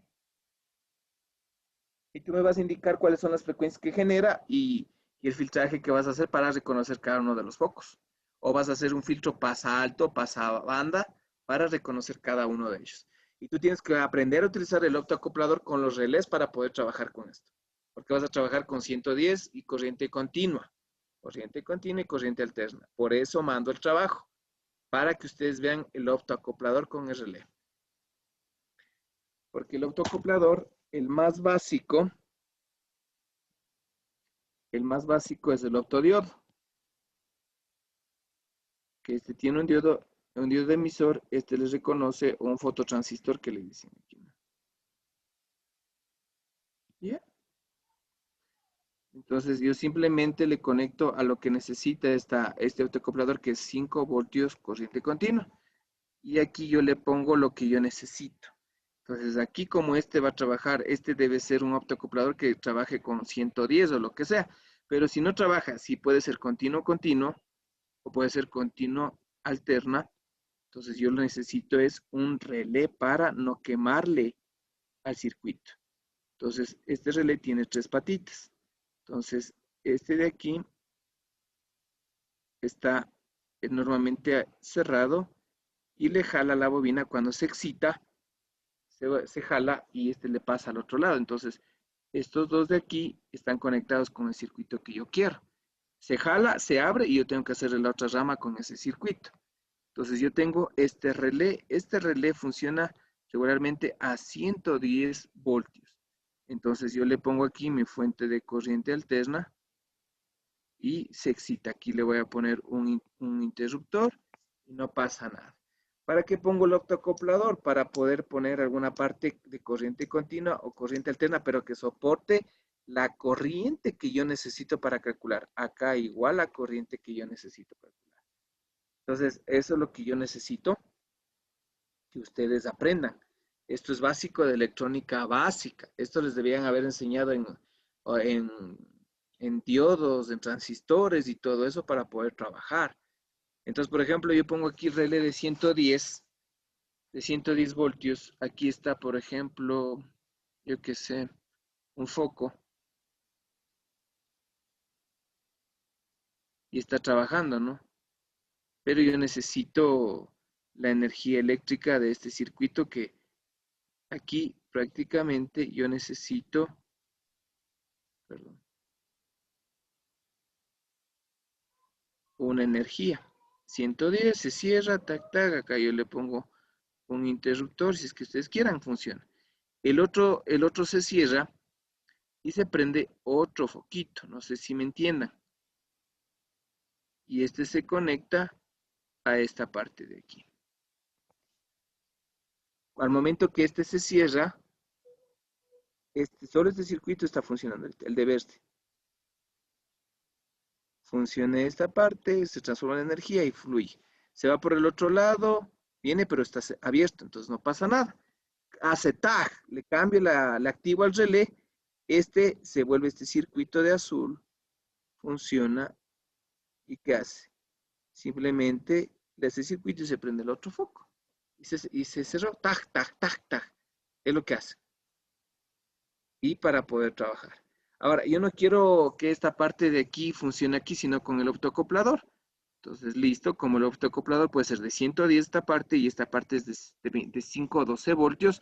Y tú me vas a indicar cuáles son las frecuencias que genera y el filtraje que vas a hacer para reconocer cada uno de los focos. O vas a hacer un filtro pasa alto, pasa banda, para reconocer cada uno de ellos. Y tú tienes que aprender a utilizar el optoacoplador con los relés para poder trabajar con esto. Porque vas a trabajar con 110 y corriente continua. Corriente continua y corriente alterna. Por eso mando el trabajo, para que ustedes vean el optoacoplador con el relé. Porque el optoacoplador, el más básico es el optodiodo, que este tiene un diodo emisor, este les reconoce un fototransistor que le dicen aquí, ¿no? ¿Ya? Entonces yo simplemente le conecto a lo que necesita este autoacoplador, que es 5 voltios corriente continua. Y aquí yo le pongo lo que yo necesito. Entonces aquí como este va a trabajar, este debe ser un autoacoplador que trabaje con 110 o lo que sea. Pero si no trabaja, si puede ser continuo continuo o puede ser continuo alterna. Entonces yo lo necesito es un relé para no quemarle al circuito. Entonces este relé tiene 3 patitas. Entonces este de aquí está normalmente cerrado y le jala la bobina cuando se excita, se jala y este le pasa al otro lado. Entonces estos dos de aquí están conectados con el circuito que yo quiero. Se jala, se abre y yo tengo que hacer la otra rama con ese circuito. Entonces yo tengo este relé funciona regularmente a 110 voltios. Entonces yo le pongo aquí mi fuente de corriente alterna y se excita. Aquí le voy a poner un interruptor y no pasa nada. ¿Para qué pongo el optoacoplador? Para poder poner alguna parte de corriente continua o corriente alterna, pero que soporte la corriente que yo necesito para calcular. Acá igual la corriente que yo necesito calcular. Entonces, eso es lo que yo necesito que ustedes aprendan. Esto es básico de electrónica básica. Esto les debían haber enseñado en, en diodos, en transistores y todo eso para poder trabajar. Entonces, por ejemplo, yo pongo aquí el relé de 110 voltios. Aquí está, por ejemplo, yo qué sé, un foco. Y está trabajando, ¿no? Pero yo necesito la energía eléctrica de este circuito que aquí prácticamente yo necesito, perdón, una energía. 110 se cierra, tac, tac, acá yo le pongo un interruptor, si es que ustedes quieran, funciona. El otro se cierra y se prende otro foquito, no sé si me entiendan. Y este se conecta a esta parte de aquí. Al momento que este se cierra, solo este circuito está funcionando, el de verde. Funciona esta parte, se transforma en energía y fluye. Se va por el otro lado, viene pero está abierto, entonces no pasa nada. Hace tag, le cambio le activo al relé, este se vuelve este circuito de azul, funciona y ¿qué hace? Simplemente le hace circuito y se prende el otro foco. Y se cerró, tag, tag, tag, tag. Es lo que hace. y para poder trabajar. Ahora, yo no quiero que esta parte de aquí funcione aquí, sino con el optoacoplador. Entonces, listo, como el optoacoplador puede ser de 110 esta parte y esta parte es de 5 o 12 voltios.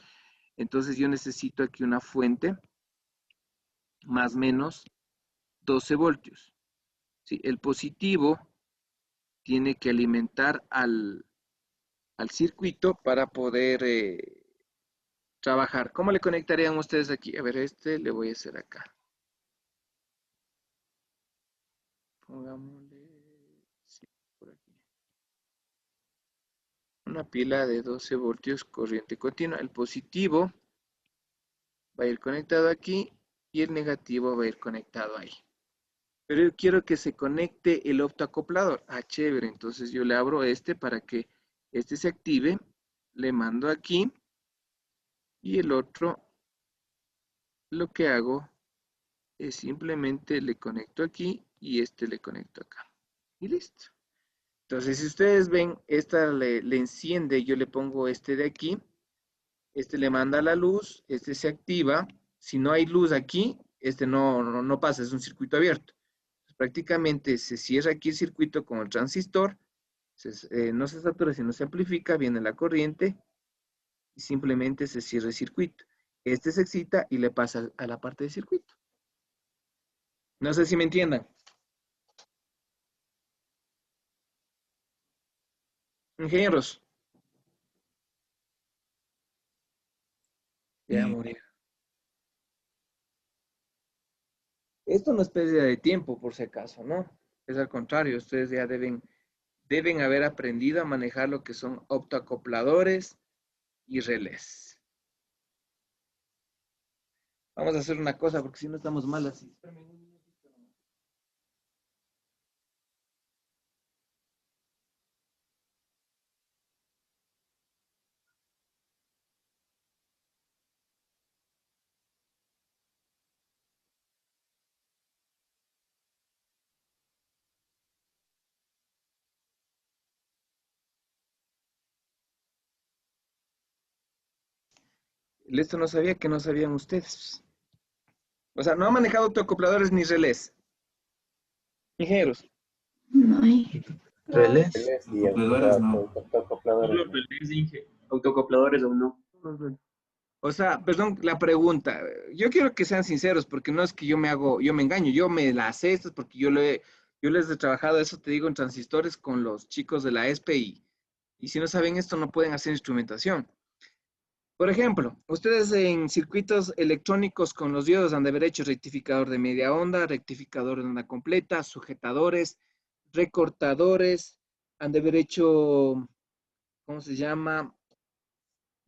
Entonces, yo necesito aquí una fuente más o menos 12 voltios. ¿Sí? El positivo tiene que alimentar al circuito para poder trabajar. ¿Cómo le conectarían ustedes aquí? A ver, este le voy a hacer acá. Pongámosle sí, por aquí. Una pila de 12 voltios corriente continua. El positivo va a ir conectado aquí y el negativo va a ir conectado ahí. Pero yo quiero que se conecte el optoacoplador. Ah, chévere. Entonces yo le abro este para que este se active. Le mando aquí. Y el otro, lo que hago es simplemente le conecto aquí y este le conecto acá. Y listo. Entonces, si ustedes ven, esta le enciende, yo le pongo este de aquí, este le manda la luz, este se activa. Si no hay luz aquí, este no pasa, es un circuito abierto. Entonces, prácticamente se cierra aquí el circuito con el transistor, no se satura, sino se amplifica, viene la corriente y simplemente se cierra el circuito. Este se excita y le pasa a la parte del circuito. No sé si me entiendan. Ingenieros. Ya Sí. morir. Esto no es pérdida de tiempo, por si acaso, ¿no? Es al contrario, ustedes ya deben haber aprendido a manejar lo que son optoacopladores y relés. Vamos a hacer una cosa, porque si no estamos mal así. Esto no sabía que no sabían ustedes. O sea, no han manejado autoacopladores ni relés. Ingenieros. No hay. Relés. Relés y Acopladores no. autoacopladores. Solo relés, Inge. Autoacopladores aún no. O sea, perdón, la pregunta. Yo quiero que sean sinceros, porque no es que yo me engaño, yo me la sé estas porque yo les he trabajado eso, te digo, en transistores con los chicos de la ESPE y si no saben esto no pueden hacer instrumentación. Por ejemplo, ustedes en circuitos electrónicos con los diodos han de haber hecho rectificador de media onda, rectificador de onda completa, sujetadores, recortadores, han de haber hecho, ¿cómo se llama?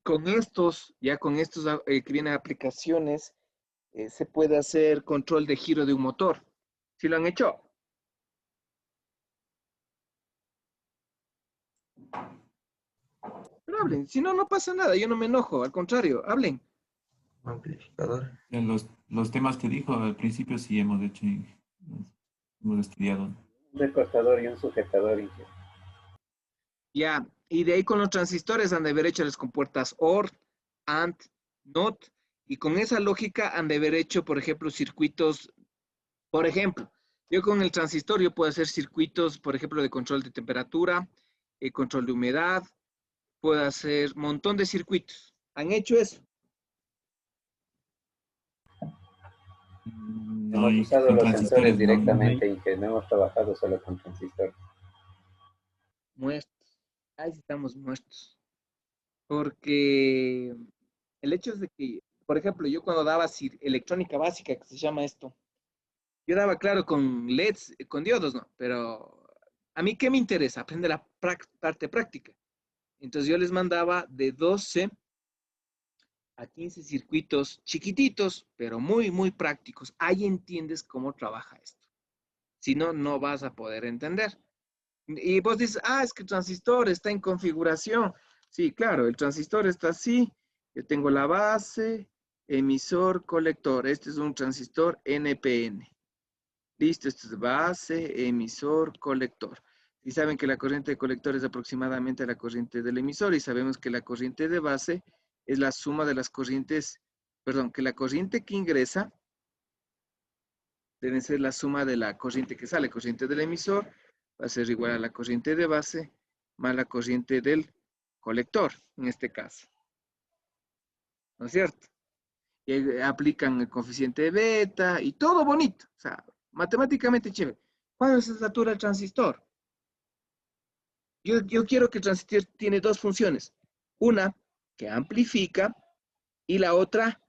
Con estos, ya con estos que vienen aplicaciones, se puede hacer control de giro de un motor. ¿Sí lo han hecho? Pero hablen, si no, no pasa nada, yo no me enojo, al contrario, hablen. Amplificador. Los temas que dijo al principio sí hemos hecho, hemos estudiado. Un recortador y un sujetador. Ya, y de ahí con los transistores han de haber hecho las compuertas OR, AND, NOT, y con esa lógica han de haber hecho, por ejemplo, circuitos, por ejemplo, yo con el transistor yo puedo hacer circuitos, por ejemplo, de control de temperatura, control de humedad, puedo hacer un montón de circuitos. ¿Han hecho eso? No, Hemos usado con los transistores sensores no. directamente, Inge. No hemos trabajado solo con transistores. Muertos. Ahí sí estamos muertos. Porque el hecho es de que, por ejemplo, yo cuando daba electrónica básica, que se llama esto, yo daba, claro, con LEDs, con diodos, ¿no? Pero a mí, ¿qué me interesa? Aprender la parte práctica. Entonces yo les mandaba de 12 a 15 circuitos chiquititos, pero muy, muy prácticos. Ahí entiendes cómo trabaja esto. Si no, no vas a poder entender. Y vos dices, es que el transistor está en configuración. Sí, claro, el transistor está así. Yo tengo la base, emisor, colector. Este es un transistor NPN. Listo, esto es base, emisor, colector. Y saben que la corriente de colector es aproximadamente la corriente del emisor y sabemos que la corriente de base es la suma de las corrientes perdón, que la corriente que ingresa debe ser la suma de la corriente que sale. Corriente del emisor va a ser igual a la corriente de base más la corriente del colector, en este caso. ¿No es cierto? Y aplican el coeficiente beta y todo bonito. O sea, matemáticamente chévere. ¿Cuándo se satura el transistor? Yo quiero que el transistor tiene dos funciones. Una que amplifica y la otra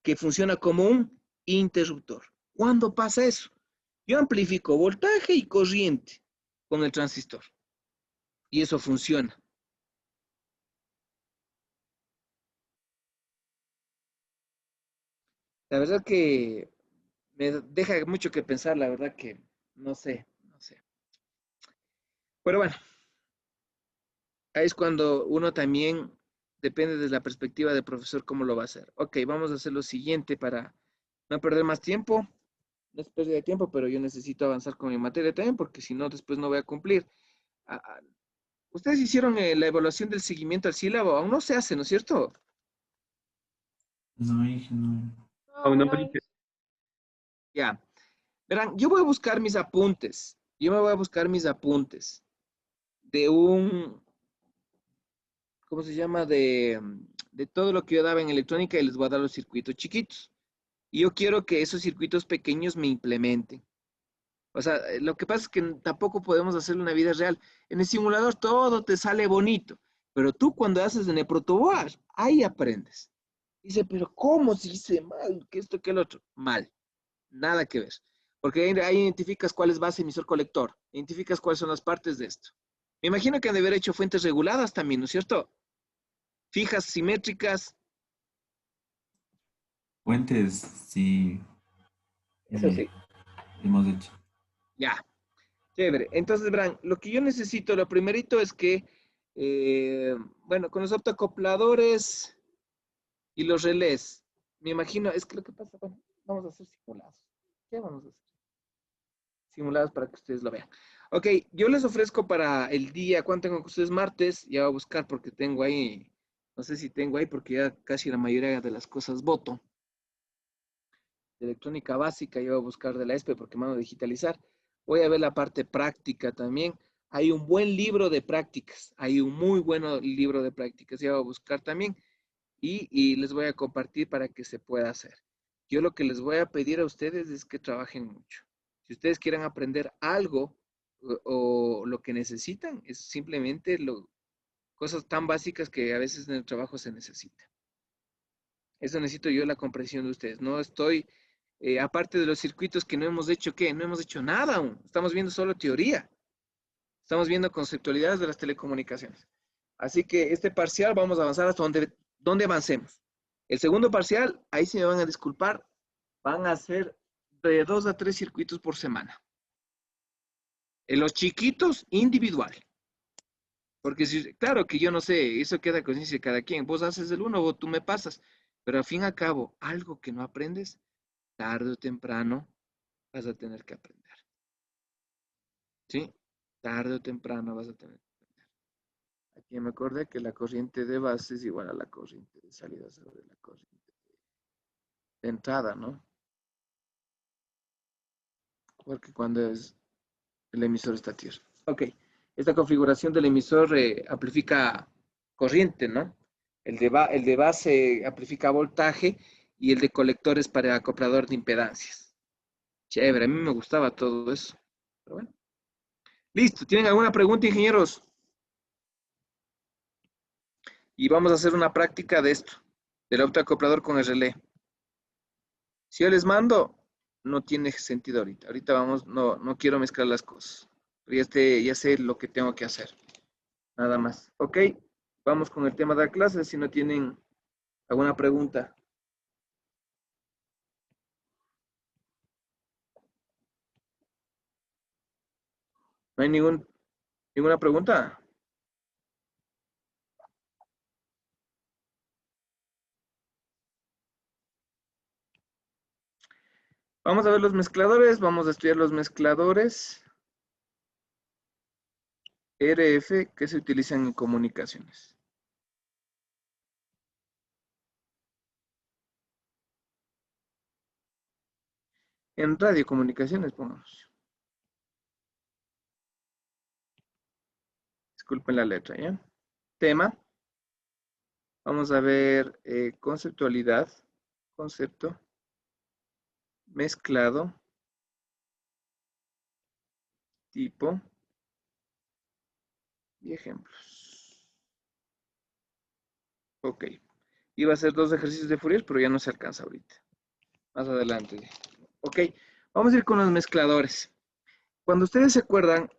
que funciona como un interruptor. ¿Cuándo pasa eso? Yo amplifico voltaje y corriente con el transistor. Y eso funciona. La verdad que me deja mucho que pensar, la verdad que no sé, no sé. Pero bueno, ahí es cuando uno también depende de la perspectiva del profesor cómo lo va a hacer. Ok, vamos a hacer lo siguiente para no perder más tiempo. No es pérdida de tiempo, pero yo necesito avanzar con mi materia también, porque si no, después no voy a cumplir. Ustedes hicieron la evaluación del seguimiento al sílabo, aún no se hace, ¿no es cierto? No, Inge, no. Aún no, profe. Ya. Verán, yo voy a buscar mis apuntes. Yo me voy a buscar mis apuntes de un, ¿cómo se llama? De todo lo que yo daba en electrónica y les voy a dar los circuitos chiquitos. Y yo quiero que esos circuitos pequeños me implementen. O sea, lo que pasa es que tampoco podemos hacerlo en la vida real. En el simulador todo te sale bonito, pero tú cuando haces en el protoboard, ahí aprendes. Dice, pero ¿cómo si hice mal? Que esto, que el otro. Mal. Nada que ver. Porque ahí identificas cuál es base, emisor, colector. Identificas cuáles son las partes de esto. Me imagino que han de haber hecho fuentes reguladas también, ¿no es cierto? Fijas, simétricas. Fuentes, sí, Eso sí. hemos hecho. Ya. Chévere. Entonces, verán, lo que yo necesito, lo primerito es que, bueno, con los optoacopladores y los relés, me imagino, es que lo que pasa, bueno, vamos a hacer simulados. ¿Qué vamos a hacer? Simulados para que ustedes lo vean. Ok, yo les ofrezco para el día, ¿cuánto tengo con ustedes? Martes, ya voy a buscar porque tengo ahí, no sé si tengo ahí porque ya casi la mayoría de las cosas voto. De electrónica básica, yo voy a buscar de la ESPE porque me van a digitalizar. Voy a ver la parte práctica también. Hay un buen libro de prácticas, hay un muy buen libro de prácticas, ya voy a buscar también y les voy a compartir para que se pueda hacer. Yo lo que les voy a pedir a ustedes es que trabajen mucho. Si ustedes quieren aprender algo o lo que necesitan, es simplemente cosas tan básicas que a veces en el trabajo se necesita. Eso necesito yo la comprensión de ustedes. No estoy, aparte de los circuitos que no hemos hecho, ¿qué? No hemos hecho nada aún. Estamos viendo solo teoría. Estamos viendo conceptualidades de las telecomunicaciones. Así que este parcial vamos a avanzar hasta donde avancemos. El segundo parcial, ahí sí me van a disculpar, van a ser de 2 a 3 circuitos por semana. En los chiquitos, individual. Porque si, claro que yo no sé, eso queda con conciencia de cada quien. Vos haces el uno o tú me pasas. Pero al fin y al cabo, algo que no aprendes, tarde o temprano vas a tener que aprender. ¿Sí? Tarde o temprano vas a tener que aprender. Aquí me acordé que la corriente de base es igual a la corriente de salida sobre la corriente de entrada, ¿no? Porque cuando el emisor está a tierra. Ok. Esta configuración del emisor amplifica corriente, ¿no? El de base amplifica voltaje y el de colector es para acoplador de impedancias. Chévere, a mí me gustaba todo eso. Pero bueno. Listo, ¿tienen alguna pregunta, ingenieros? Y vamos a hacer una práctica de esto, del autoacoplador con el relé. Si yo les mando, no tiene sentido ahorita. Ahorita vamos, no quiero mezclar las cosas. Pero ya sé lo que tengo que hacer. Nada más. Ok, vamos con el tema de la clase, si no tienen alguna pregunta. ¿No hay ninguna pregunta? Vamos a ver los mezcladores, vamos a estudiar los mezcladores RF que se utilizan en comunicaciones. En radiocomunicaciones, pongamos. Disculpen la letra, ¿ya? Tema. Vamos a ver conceptualidad, concepto, mezclado, tipo y ejemplos. Ok. Iba a hacer 2 ejercicios de Fourier, pero ya no se alcanza ahorita. Más adelante. Ok. Vamos a ir con los mezcladores. Cuando ustedes se acuerdan,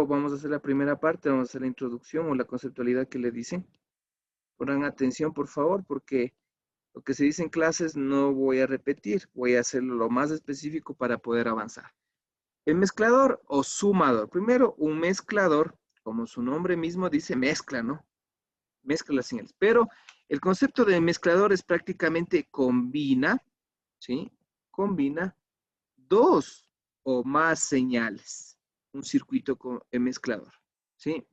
vamos a hacer la primera parte, vamos a hacer la introducción o la conceptualidad que le dicen. Pongan atención, por favor, porque lo que se dice en clases no voy a repetir, voy a hacerlo lo más específico para poder avanzar. El mezclador o sumador. Primero, un mezclador, como su nombre mismo dice, mezcla, ¿no? Mezcla las señales. Pero el concepto de mezclador es prácticamente combina, ¿sí? Combina 2 o más señales. Un circuito mezclador, ¿sí?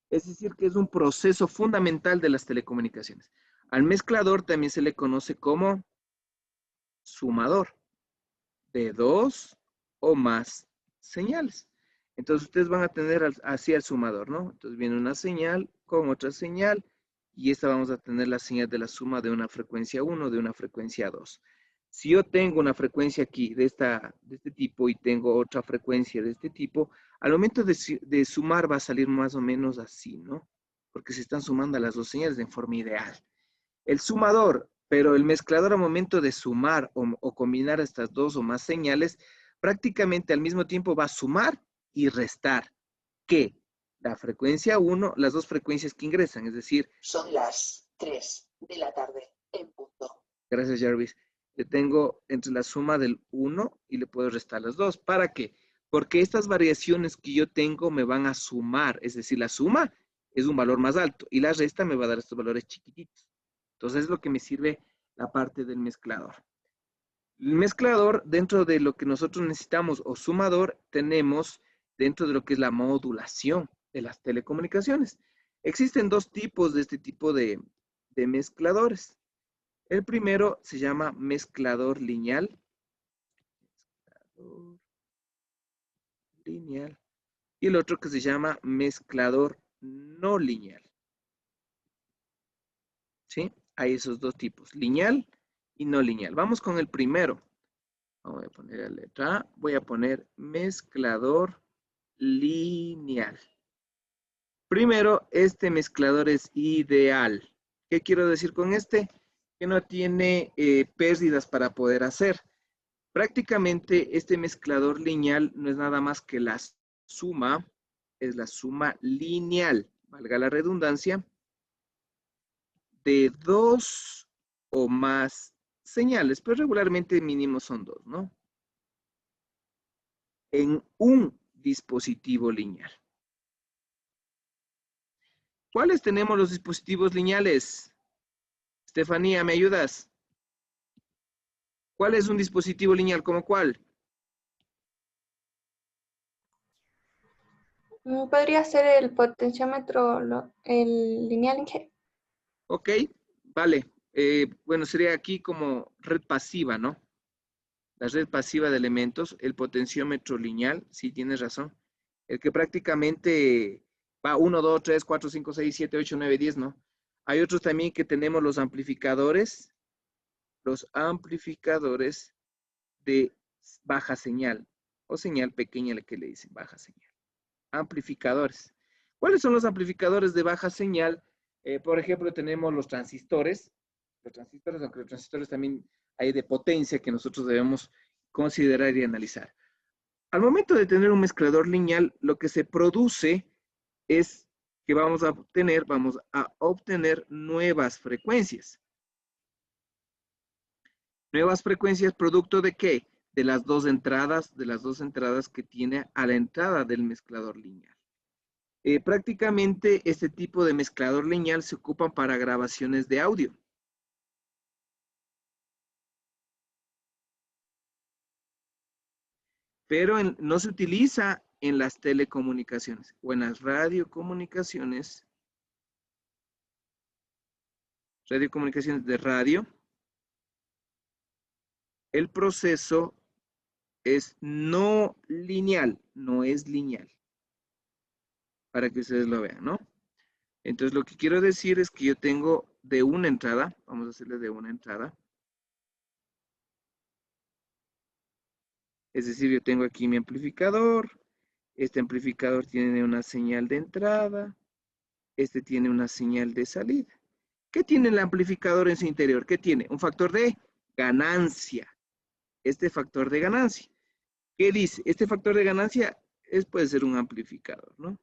Es decir, que es un proceso fundamental de las telecomunicaciones. Al mezclador también se le conoce como sumador de 2 o más señales. Entonces ustedes van a tener así el sumador, ¿no? Entonces viene una señal con otra señal y esta vamos a tener la señal de la suma de una frecuencia 1, de una frecuencia 2. Si yo tengo una frecuencia aquí de este tipo y tengo otra frecuencia de este tipo, al momento de sumar va a salir más o menos así, ¿no? Porque se están sumando las 2 señales de forma ideal. El sumador, pero el mezclador al momento de sumar o combinar estas 2 o más señales, prácticamente al mismo tiempo va a sumar y restar. ¿Qué? La frecuencia 1, las 2 frecuencias que ingresan, es decir... Son las 3 de la tarde en punto. Gracias, Jarvis. Le tengo entre la suma del 1 y le puedo restar las 2. ¿Para qué? Porque estas variaciones que yo tengo me van a sumar, es decir, la suma es un valor más alto y la resta me va a dar estos valores chiquititos. Entonces es lo que me sirve la parte del mezclador. El mezclador, dentro de lo que nosotros necesitamos, o sumador, tenemos dentro de lo que es la modulación de las telecomunicaciones. Existen 2 tipos de este tipo de mezcladores. El primero se llama mezclador lineal. Mezclador lineal. Y el otro que se llama mezclador no lineal. ¿Sí? Hay esos 2 tipos, lineal y no lineal. Vamos con el primero. Voy a poner la letra A. Voy a poner mezclador lineal. Primero, este mezclador es ideal. ¿Qué quiero decir con este? Que no tiene pérdidas para poder hacer. Prácticamente este mezclador lineal no es nada más que la suma, es la suma lineal, valga la redundancia, de 2 o más señales, pero regularmente mínimo son 2, ¿no? En un dispositivo lineal. ¿Cuáles tenemos los dispositivos lineales? Estefanía, ¿me ayudas? ¿Cuál es un dispositivo lineal? ¿Cómo cuál? Podría ser el potenciómetro, el lineal Inge. Ok, vale. Bueno, sería aquí como red pasiva, ¿no? La red pasiva de elementos, el potenciómetro lineal, sí tienes razón. El que prácticamente va 1, 2, 3, 4, 5, 6, 7, 8, 9, 10, ¿no? Hay otros también que tenemos los amplificadores de baja señal o señal pequeña, la que le dicen baja señal. Amplificadores. ¿Cuáles son los amplificadores de baja señal? Por ejemplo, tenemos los transistores, aunque los transistores también hay de potencia que nosotros debemos considerar y analizar. Al momento de tener un mezclador lineal, lo que se produce es que vamos a obtener nuevas frecuencias. Nuevas frecuencias producto de ¿qué? De las dos entradas que tiene a la entrada del mezclador lineal. Prácticamente este tipo de mezclador lineal se ocupan para grabaciones de audio. Pero no se utiliza en las telecomunicaciones o en las radiocomunicaciones de radio, el proceso es no lineal, no es lineal. Para que ustedes lo vean, ¿no? Entonces, lo que quiero decir es que yo tengo de una entrada, vamos a hacerle de una entrada. Es decir, yo tengo aquí mi amplificador. Este amplificador tiene una señal de entrada. Este tiene una señal de salida. ¿Qué tiene el amplificador en su interior? ¿Qué tiene? Un factor de ganancia. Este factor de ganancia. ¿Qué dice? Este factor de ganancia puede ser un amplificador, ¿no?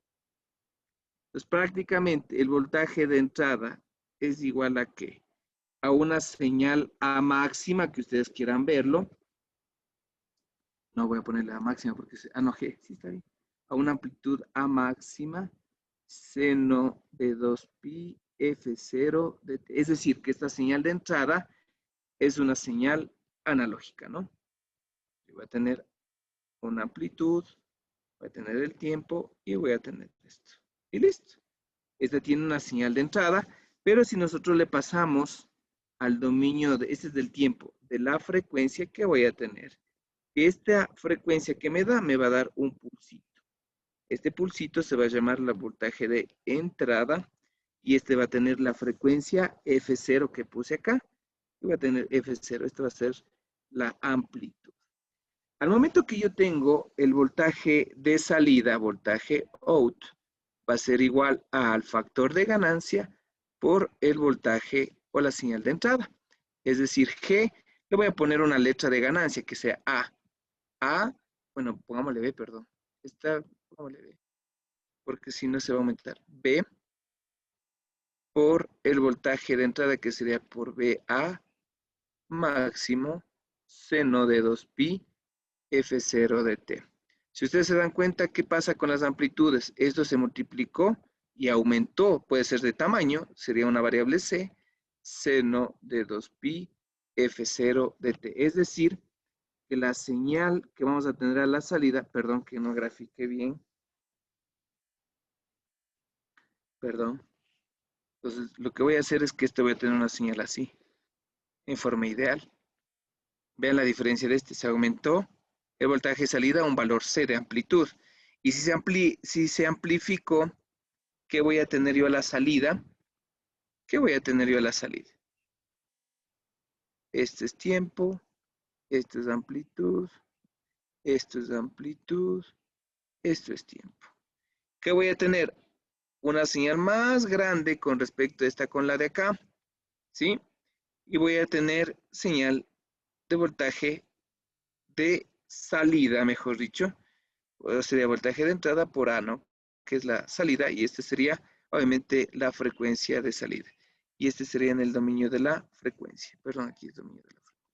Entonces, prácticamente el voltaje de entrada es igual a ¿qué? A una señal A máxima que ustedes quieran verlo. No voy a ponerle A máxima porque... no, G, sí está bien. A una amplitud A máxima, seno de 2pi F0 de T. Es decir, que esta señal de entrada es una señal analógica, ¿no? Yo voy a tener una amplitud, voy a tener el tiempo y voy a tener esto. Y listo. Esta tiene una señal de entrada, pero si nosotros le pasamos al dominio, este es del tiempo, de la frecuencia que voy a tener. Esta frecuencia que me va a dar un pulsito. Este pulsito se va a llamar la voltaje de entrada y este va a tener la frecuencia F0 que puse acá. Y va a tener F0, esta va a ser la amplitud. Al momento que yo tengo el voltaje de salida, voltaje out, va a ser igual al factor de ganancia por el voltaje o la señal de entrada. Es decir, G, le voy a poner una letra de ganancia que sea A. A, bueno, pongámosle B, perdón. Esta, pongámosle B, porque si no se va a aumentar. B por el voltaje de entrada que sería por BA máximo seno de 2pi F0 de T. Si ustedes se dan cuenta, ¿qué pasa con las amplitudes? Esto se multiplicó y aumentó, puede ser de tamaño, sería una variable C, seno de 2pi F0 de T. Es decir, que la señal que vamos a tener a la salida, perdón que no grafique bien, perdón. Entonces, lo que voy a hacer es que voy a tener una señal así, en forma ideal. Vean la diferencia de se aumentó el voltaje de salida a un valor C de amplitud. Y si se amplificó, ¿qué voy a tener yo a la salida? ¿Qué voy a tener yo a la salida? Este es tiempo, esto es amplitud, esto es amplitud, esto es tiempo. ¿Qué voy a tener? Una señal más grande con respecto a esta con la de acá, ¿sí? Y voy a tener señal de voltaje de salida, mejor dicho. Sería voltaje de entrada por A, ¿no? Que es la salida, y este sería, obviamente, la frecuencia de salida. Y este sería en el dominio de la frecuencia. Perdón, aquí es dominio de la frecuencia.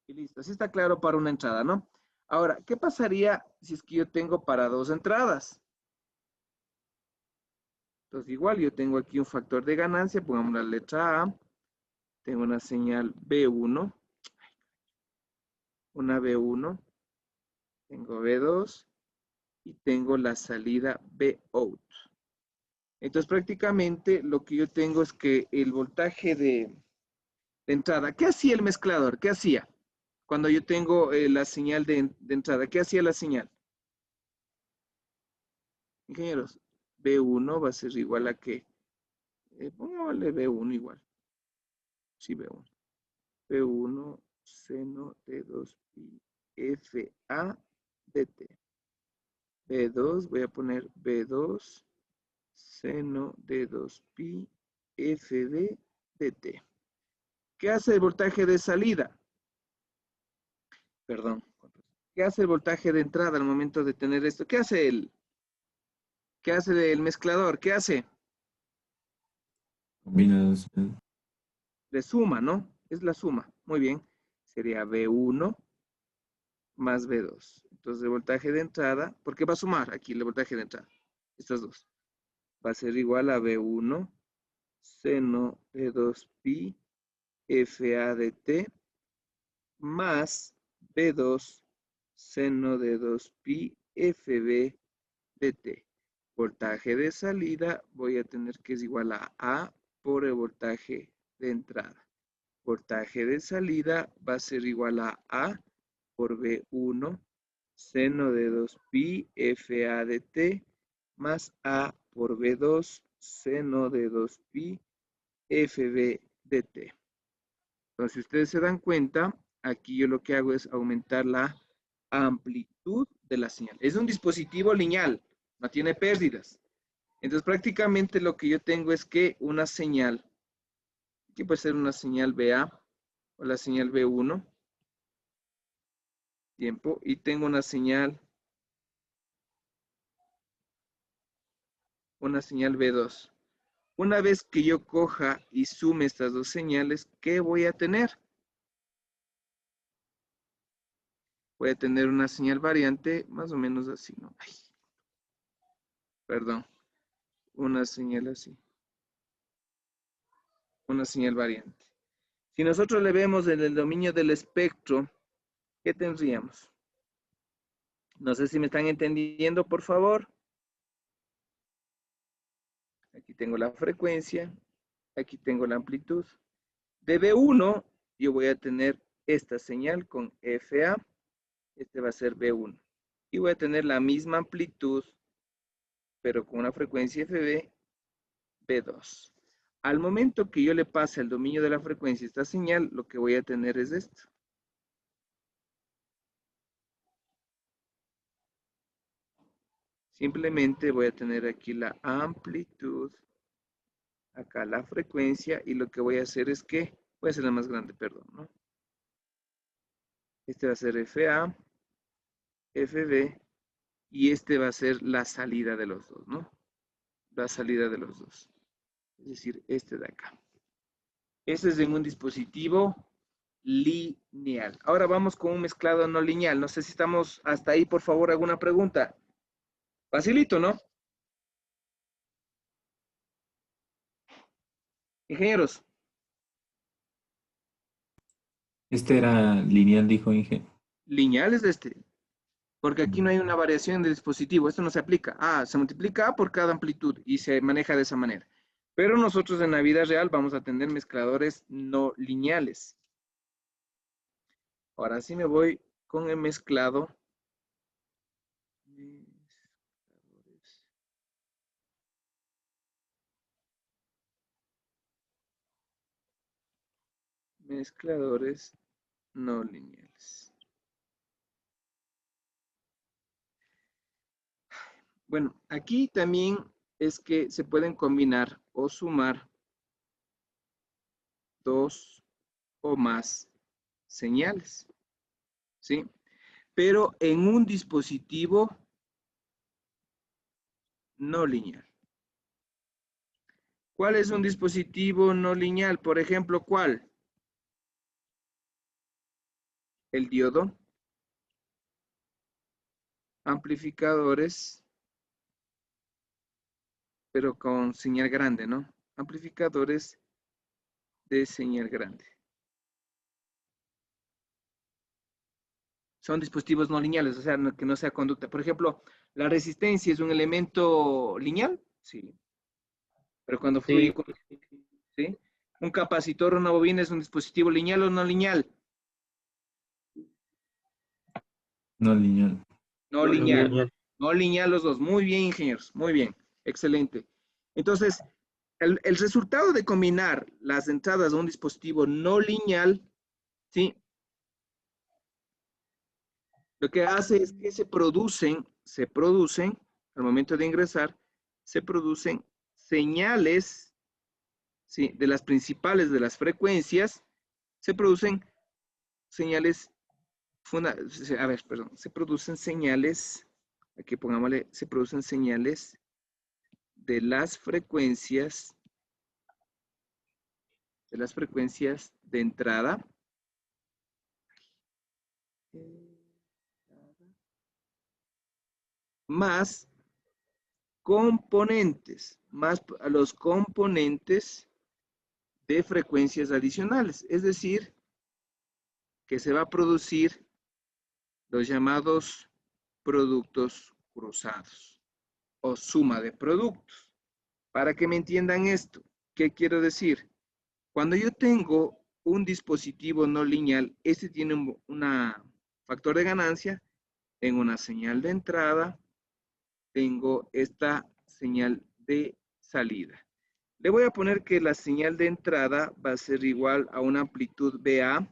Y listo, así está claro para una entrada, ¿no? Ahora, ¿qué pasaría si es que yo tengo para dos entradas? Entonces, igual yo tengo aquí un factor de ganancia, pongamos la letra A, tengo una señal B1, una B1, tengo B2 y tengo la salida Bout. Entonces, prácticamente lo que yo tengo es que el voltaje de entrada, ¿qué hacía el mezclador? ¿Qué hacía? Cuando yo tengo la señal de entrada, ¿qué hacía la señal? Ingenieros, B1 va a ser igual a ¿qué? Pongámosle B1 igual. Sí, B1. B1 seno de 2pi FA de T. B2, voy a poner B2 seno de 2pi FB de T. ¿Qué hace el voltaje de salida? Perdón. ¿Qué hace el voltaje de entrada al momento de tener esto? ¿Qué hace el mezclador? ¿Qué hace? Combinas. Le suma, ¿no? Es la suma. Muy bien. Sería B1 más B2. Entonces el voltaje de entrada, ¿por qué va a sumar aquí el voltaje de entrada? Estas dos. Va a ser igual a B1 seno de 2pi FA de T más B2 seno de 2pi FB de T. Voltaje de salida voy a tener que es igual a A por el voltaje de entrada. Voltaje de salida va a ser igual a por B1 seno de 2pi FA de t más A por B2 seno de 2pi FB de t. Entonces, si ustedes se dan cuenta, aquí yo lo que hago es aumentar la amplitud de la señal. Es un dispositivo lineal, no tiene pérdidas. Entonces, prácticamente lo que yo tengo es que una señal, que puede ser una señal BA o la señal B1, tiempo, y tengo una señal B2. Una vez que yo coja y sume estas dos señales, ¿qué voy a tener? Voy a tener una señal variante más o menos así, ¿no? Ay, perdón, una señal así. Una señal variante. Si nosotros le vemos en el dominio del espectro, ¿qué tendríamos? No sé si me están entendiendo, por favor. Aquí tengo la frecuencia, aquí tengo la amplitud. De B1, yo voy a tener esta señal con FA. Este va a ser B1. Y voy a tener la misma amplitud, pero con una frecuencia FB, B2. Al momento que yo le pase al dominio de la frecuencia esta señal, lo que voy a tener es esto. Simplemente voy a tener aquí la amplitud, acá la frecuencia, y lo que voy a hacer es que, voy a hacer la más grande, perdón, ¿no? Este va a ser FA, FB, y este va a ser la salida de los dos, ¿no? La salida de los dos. Es decir, este de acá. Este es en un dispositivo lineal. Ahora vamos con un mezclado no lineal. No sé si estamos hasta ahí, por favor, alguna pregunta. Facilito, ¿no? Ingenieros. Este era lineal, dijo Inge. Lineal es este. Porque aquí no hay una variación de dispositivo. Esto no se aplica. Se multiplica A por cada amplitud y se maneja de esa manera. Pero nosotros en la vida real vamos a tener mezcladores no lineales. Ahora sí me voy con el mezclado. Mezcladores no lineales. Bueno, aquí también es que se pueden combinar o sumar dos o más señales, ¿sí? Pero en un dispositivo no lineal. ¿Cuál es un dispositivo no lineal? Por ejemplo, ¿cuál? El diodo. Amplificadores, pero con señal grande, ¿no? Amplificadores de señal grande. Son dispositivos no lineales, o sea, que no sea conducta. Por ejemplo, ¿la resistencia es un elemento lineal? Sí. Pero cuando fluye, ¿sí? ¿Un capacitor o una bobina es un dispositivo lineal o no lineal? No lineal. No lineal. No lineal los dos. Muy bien, ingenieros. Muy bien. Excelente. Entonces, el resultado de combinar las entradas de un dispositivo no lineal, ¿sí? Lo que hace es que se producen, al momento de ingresar, se producen señales, ¿sí? De las principales de las frecuencias, se producen señales, se producen señales, aquí pongámosle, se producen señales de las frecuencias de entrada más componentes, más a los componentes de frecuencias adicionales. Es decir, que se va a producir los llamados productos cruzados o suma de productos. Para que me entiendan esto, ¿qué quiero decir? Cuando yo tengo un dispositivo no lineal, este tiene un factor de ganancia, tengo una señal de entrada, tengo esta señal de salida. Le voy a poner que la señal de entrada va a ser igual a una amplitud BA,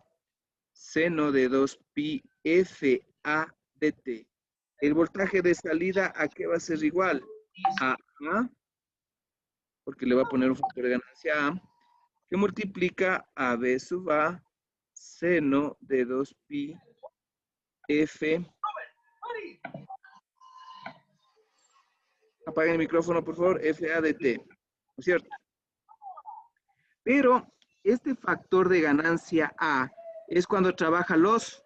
seno de 2pi FA de T. El voltaje de salida, ¿a qué va a ser igual? A A, porque le voy a poner un factor de ganancia A, que multiplica a B sub A, seno de 2pi F. Apaguen el micrófono, por favor, FA de T, ¿no es cierto? Pero este factor de ganancia A es cuando trabaja los...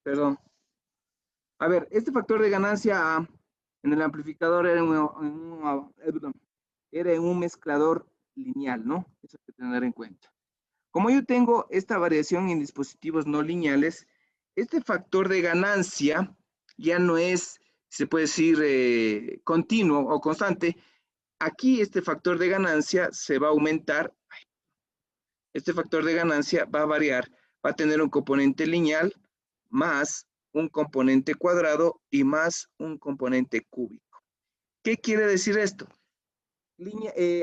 Perdón. A ver, este factor de ganancia A en el amplificador era en un mezclador lineal, ¿no? Eso hay que tener en cuenta. Como yo tengo esta variación en dispositivos no lineales, este factor de ganancia ya no es, se puede decir, continuo o constante. Aquí este factor de ganancia se va a aumentar. Este factor de ganancia va a variar, va a tener un componente lineal más un componente cuadrado y más un componente cúbico. ¿Qué quiere decir esto?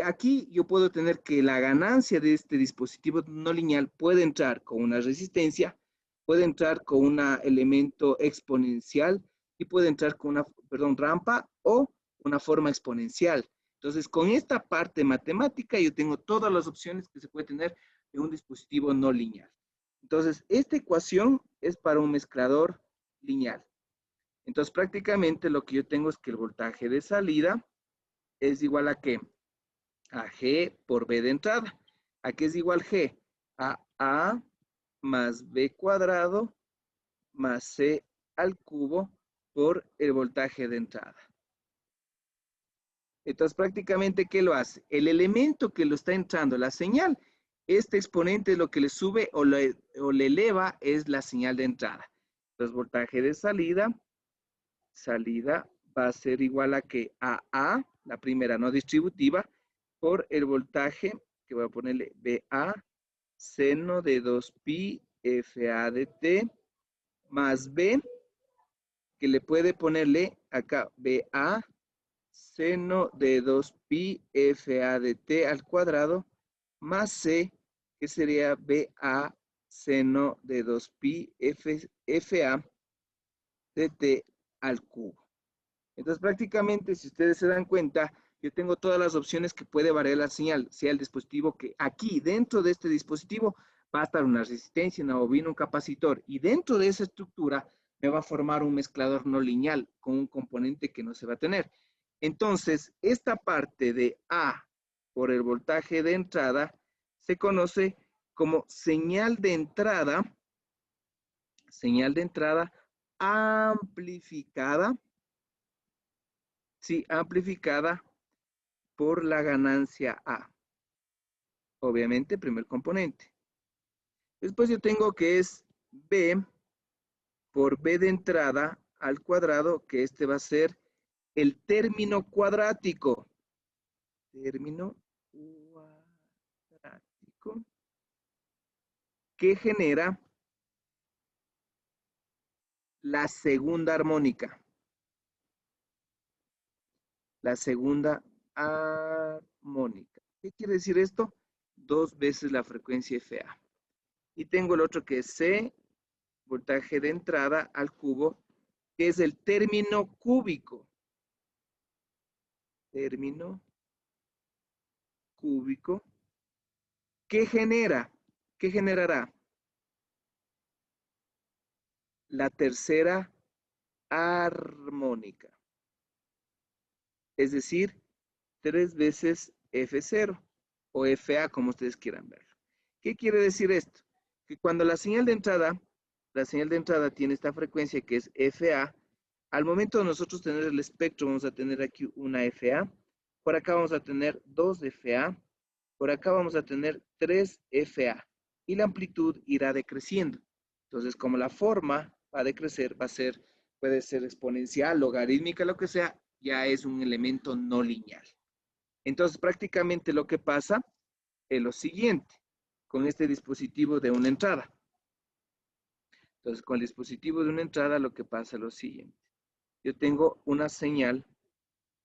Aquí yo puedo tener que la ganancia de este dispositivo no lineal puede entrar con una resistencia, puede entrar con un elemento exponencial y puede entrar con una, rampa o una forma exponencial. Entonces, con esta parte matemática yo tengo todas las opciones que se puede tener en un dispositivo no lineal. Entonces, esta ecuación es para un mezclador lineal. Entonces, prácticamente lo que yo tengo es que el voltaje de salida es igual a ¿qué? A G por B de entrada. ¿A qué es igual G? A A más B cuadrado más C al cubo por el voltaje de entrada. Entonces, prácticamente, ¿qué lo hace? El elemento que lo está entrando, la señal, este exponente lo que le sube o le eleva es la señal de entrada. Entonces, voltaje de salida va a ser igual a que A, la primera no distributiva, por el voltaje, que voy a ponerle BA, seno de 2pi FA de T, más B, que le puede ponerle acá BA, seno de 2pi FA de T al cuadrado, más C, que sería BA, seno de 2pi FA de T al cubo. Entonces, prácticamente, si ustedes se dan cuenta, yo tengo todas las opciones que puede variar la señal, sea el dispositivo que aquí, dentro de este dispositivo, va a estar una resistencia, una bobina, un capacitor, y dentro de esa estructura me va a formar un mezclador no lineal con un componente que no se va a tener. Entonces, esta parte de A por el voltaje de entrada se conoce como señal de entrada amplificada. Sí, amplificada por la ganancia A. Obviamente, primer componente. Después yo tengo que es B por B de entrada al cuadrado, que este va a ser el término cuadrático. Término cuadrático que genera la segunda armónica. La segunda armónica. ¿Qué quiere decir esto? 2 veces la frecuencia FA. Y tengo el otro que es C, voltaje de entrada al cubo, que es el término cúbico. Término cúbico. ¿Qué genera? ¿Qué generará? La tercera armónica. Es decir, 3 veces F0 o FA, como ustedes quieran verlo. ¿Qué quiere decir esto? Que cuando la señal de entrada la señal de entrada tiene esta frecuencia que es FA. Al momento de nosotros tener el espectro, vamos a tener aquí una FA. Por acá vamos a tener 2 FA. Por acá vamos a tener 3 FA. Y la amplitud irá decreciendo. Entonces, como la forma va a decrecer, puede ser exponencial, logarítmica, lo que sea, ya es un elemento no lineal. Entonces, prácticamente lo que pasa es lo siguiente, con este dispositivo de una entrada. Entonces, con el dispositivo de una entrada, lo que pasa es lo siguiente. Yo tengo una señal,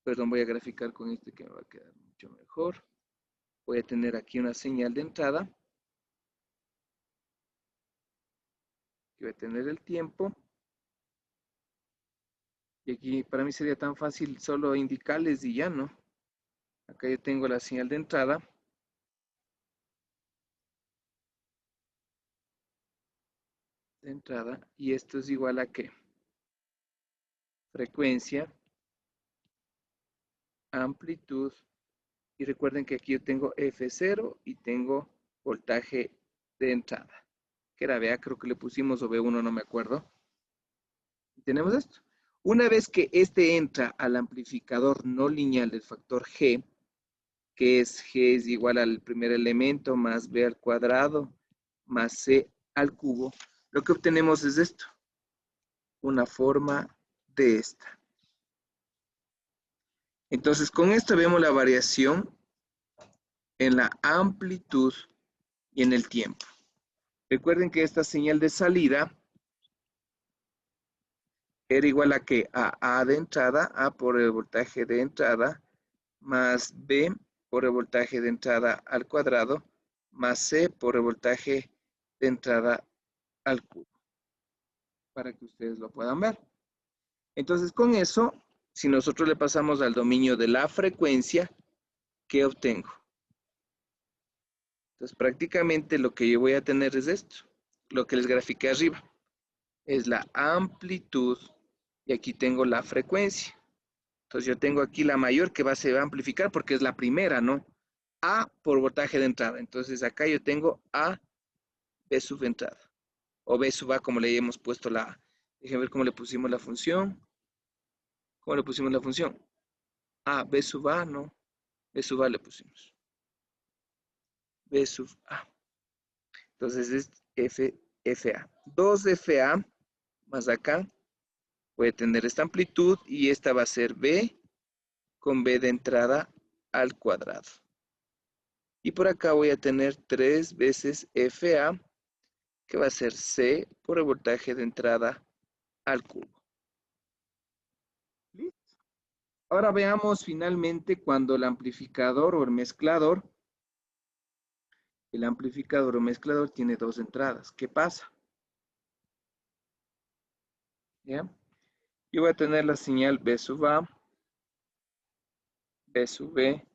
perdón, voy a graficar con este que me va a quedar mucho mejor. Voy a tener aquí una señal de entrada. Voy a tener el tiempo. Y aquí para mí sería tan fácil solo indicarles y ya, ¿no? Acá yo tengo la señal de entrada. Y esto es igual a ¿qué? Frecuencia, amplitud, y recuerden que aquí yo tengo F0 y tengo voltaje de entrada, que era VA, creo que le pusimos, o V1, no me acuerdo. Y tenemos esto. Una vez que este entra al amplificador no lineal del factor G, que es G es igual al primer elemento más B al cuadrado más C al cubo, lo que obtenemos es esto, una forma de esta. Entonces, con esto vemos la variación en la amplitud y en el tiempo. Recuerden que esta señal de salida era igual a que a de entrada, A por el voltaje de entrada, más B por el voltaje de entrada al cuadrado, más C por el voltaje de entrada al cubo. Para que ustedes lo puedan ver. Entonces, con eso, si nosotros le pasamos al dominio de la frecuencia, ¿qué obtengo? Entonces, prácticamente lo que yo voy a tener es esto, lo que les grafiqué arriba. Es la amplitud y aquí tengo la frecuencia. Entonces, yo tengo aquí la mayor que se va a amplificar porque es la primera, ¿no? A por voltaje de entrada. Entonces, acá yo tengo A, B sub entrada. O B sub A, como le hemos puesto la... Déjenme ver cómo le pusimos la función. ¿Cómo le pusimos la función? A, B sub A, no. B sub A le pusimos. B sub A. Entonces es FA. 2 FA más acá. Voy a tener esta amplitud y esta va a ser B con B de entrada al cuadrado. Y por acá voy a tener 3 veces FA, que va a ser C por el voltaje de entrada al cubo. ¿Listo? Ahora veamos finalmente cuando el amplificador o el amplificador o mezclador tiene 2 entradas. ¿Qué pasa? ¿Ya? Yo voy a tener la señal B sub A, B sub B,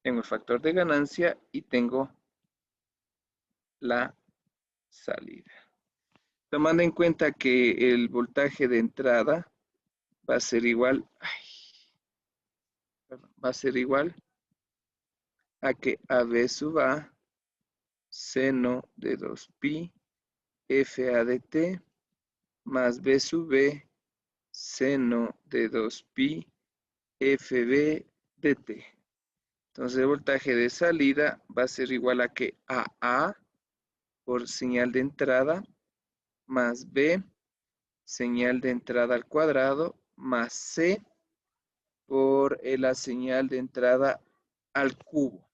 tengo el factor de ganancia y tengo la salida. Tomando en cuenta que el voltaje de entrada va a ser igual, a que AB sub A seno de 2pi FA de t más B sub B seno de 2pi FB de t. Entonces el voltaje de salida va a ser igual a que AA por señal de entrada más B señal de entrada al cuadrado más C por la señal de entrada al cubo.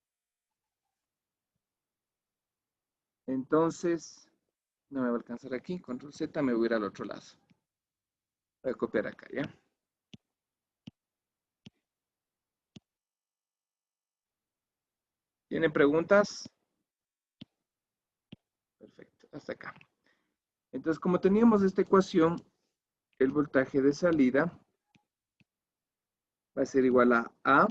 Entonces, no me va a alcanzar aquí, control Z, me voy a ir al otro lado. Voy a copiar acá, ¿ya? ¿Tienen preguntas? Perfecto, hasta acá. Entonces, como teníamos esta ecuación, el voltaje de salida va a ser igual a A,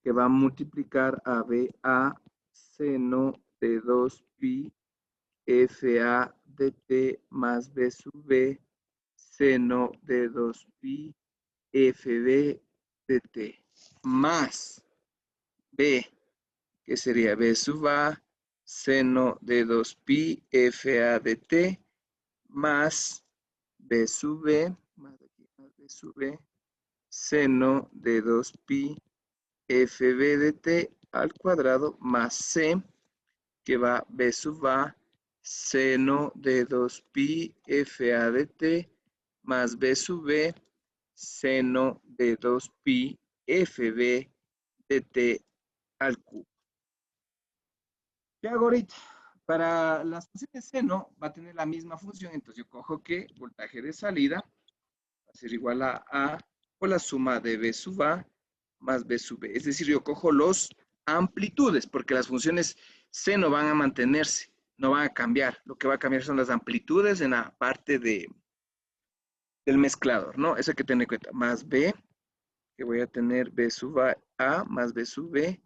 que va a multiplicar a BA seno de 2pi FA de t más B sub B seno de 2pi FB de t más B, que sería B sub A seno de 2pi FA de T más B sub B, más B sub B, seno de 2pi FB de T al cuadrado más C, que va B sub A, seno de 2pi FA de T más B sub B, seno de 2pi FB de T al cubo. ¿Qué hago ahorita? Para las funciones seno va a tener la misma función, entonces yo cojo que voltaje de salida va a ser igual a A por la suma de B sub A más B sub B. Es decir, yo cojo los amplitudes, porque las funciones seno van a mantenerse, no van a cambiar. Lo que va a cambiar son las amplitudes en la parte del mezclador, ¿no? Eso hay que tener en cuenta. Más B, que voy a tener B sub A más B sub B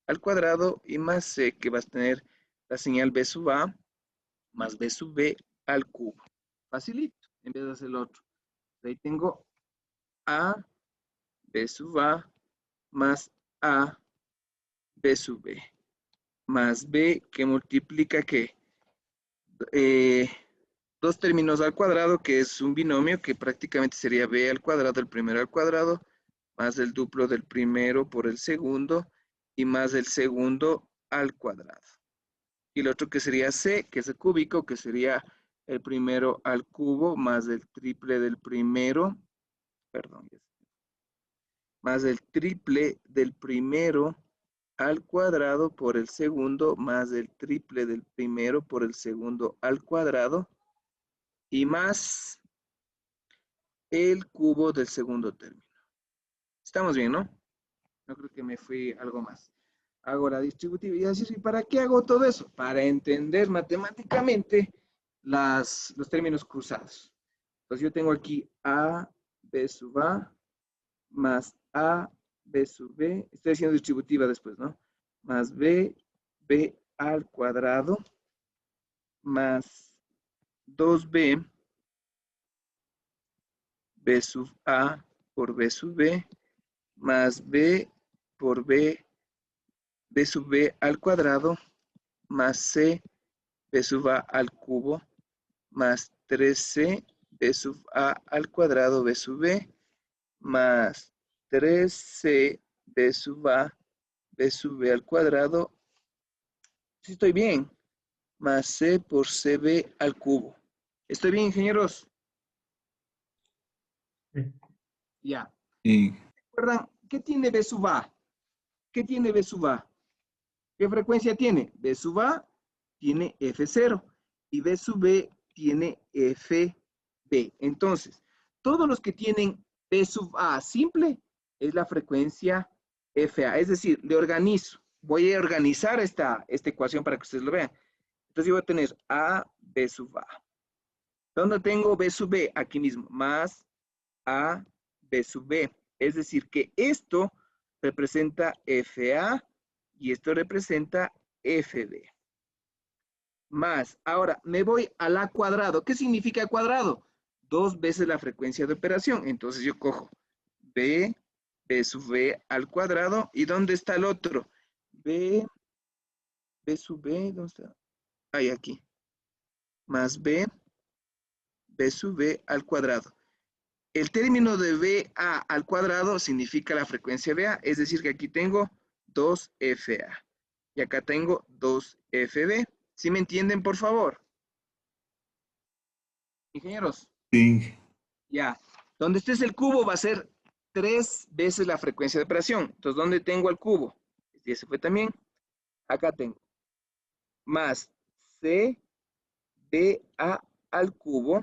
al cuadrado, y más C, que vas a tener la señal B sub A más B sub B al cubo. Facilito, en vez de hacer el otro. Ahí tengo A, B sub A, más A, B sub B, más B, que multiplica, ¿qué? Dos términos al cuadrado, que es un binomio, que prácticamente sería B al cuadrado, el primero al cuadrado, más el duplo del primero por el segundo, y más el segundo al cuadrado. Y el otro que sería C, que es el cúbico, que sería el primero al cubo, más el triple del primero, perdón, más el triple del primero al cuadrado por el segundo, más el triple del primero por el segundo al cuadrado, y más el cubo del segundo término. Estamos bien, ¿no? No creo que me fui algo más. Hago la distributiva y así, ¿y para qué hago todo eso? Para entender matemáticamente los términos cruzados. Entonces yo tengo aquí A, B sub A, más A, B sub B. Estoy haciendo distributiva después, ¿no? Más B, B al cuadrado, más 2B, B sub A por B sub B, más B por B, B sub B al cuadrado, más C, B sub A al cubo, más 3C, B sub A al cuadrado, B sub B, más 3C, B sub A, B sub B al cuadrado. Sí, estoy bien. Más C por CB al cubo. ¿Estoy bien, ingenieros? Ya. Sí. ¿Recuerdan qué tiene B sub A? ¿Qué tiene B sub A? ¿Qué frecuencia tiene? B sub A tiene F0 y B sub B tiene FB. Entonces, todos los que tienen B sub A simple es la frecuencia FA. Es decir, le organizo. Voy a organizar esta ecuación para que ustedes lo vean. Entonces yo voy a tener A, B sub A. ¿Dónde tengo B sub B? Aquí mismo, más A, B sub B. Es decir, que esto representa FA y esto representa FB. Más, ahora me voy a la cuadrado. ¿Qué significa cuadrado? 2 veces la frecuencia de operación. Entonces yo cojo B, B sub B al cuadrado. ¿Y dónde está el otro? B sub B, ¿dónde está? Ahí, aquí. Más B sub B al cuadrado. El término de BA al cuadrado significa la frecuencia BA, es decir, que aquí tengo 2FA. Y acá tengo 2FB. ¿Sí me entienden, por favor? Ingenieros. Sí. Ya. Donde esté el cubo va a ser 3 veces la frecuencia de operación. Entonces, ¿dónde tengo el cubo? Y ese fue también. Acá tengo. Más CBA al cubo.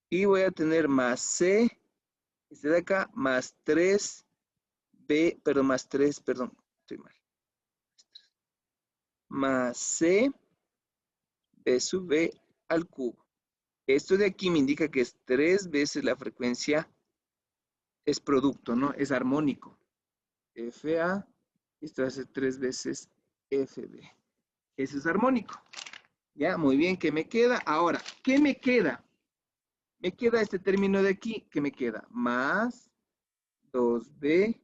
Y voy a tener más C, este de acá, más 3B, perdón, más 3, perdón, estoy mal. Más C, B sub B al cubo. Esto de aquí me indica que es 3 veces la frecuencia, es producto, ¿no? Es armónico. FA, esto va a ser 3 veces FB. Ese es armónico. Ya, muy bien, ¿qué me queda? Ahora, ¿qué me queda? Me queda este término de aquí, ¿qué me queda? Más 2B,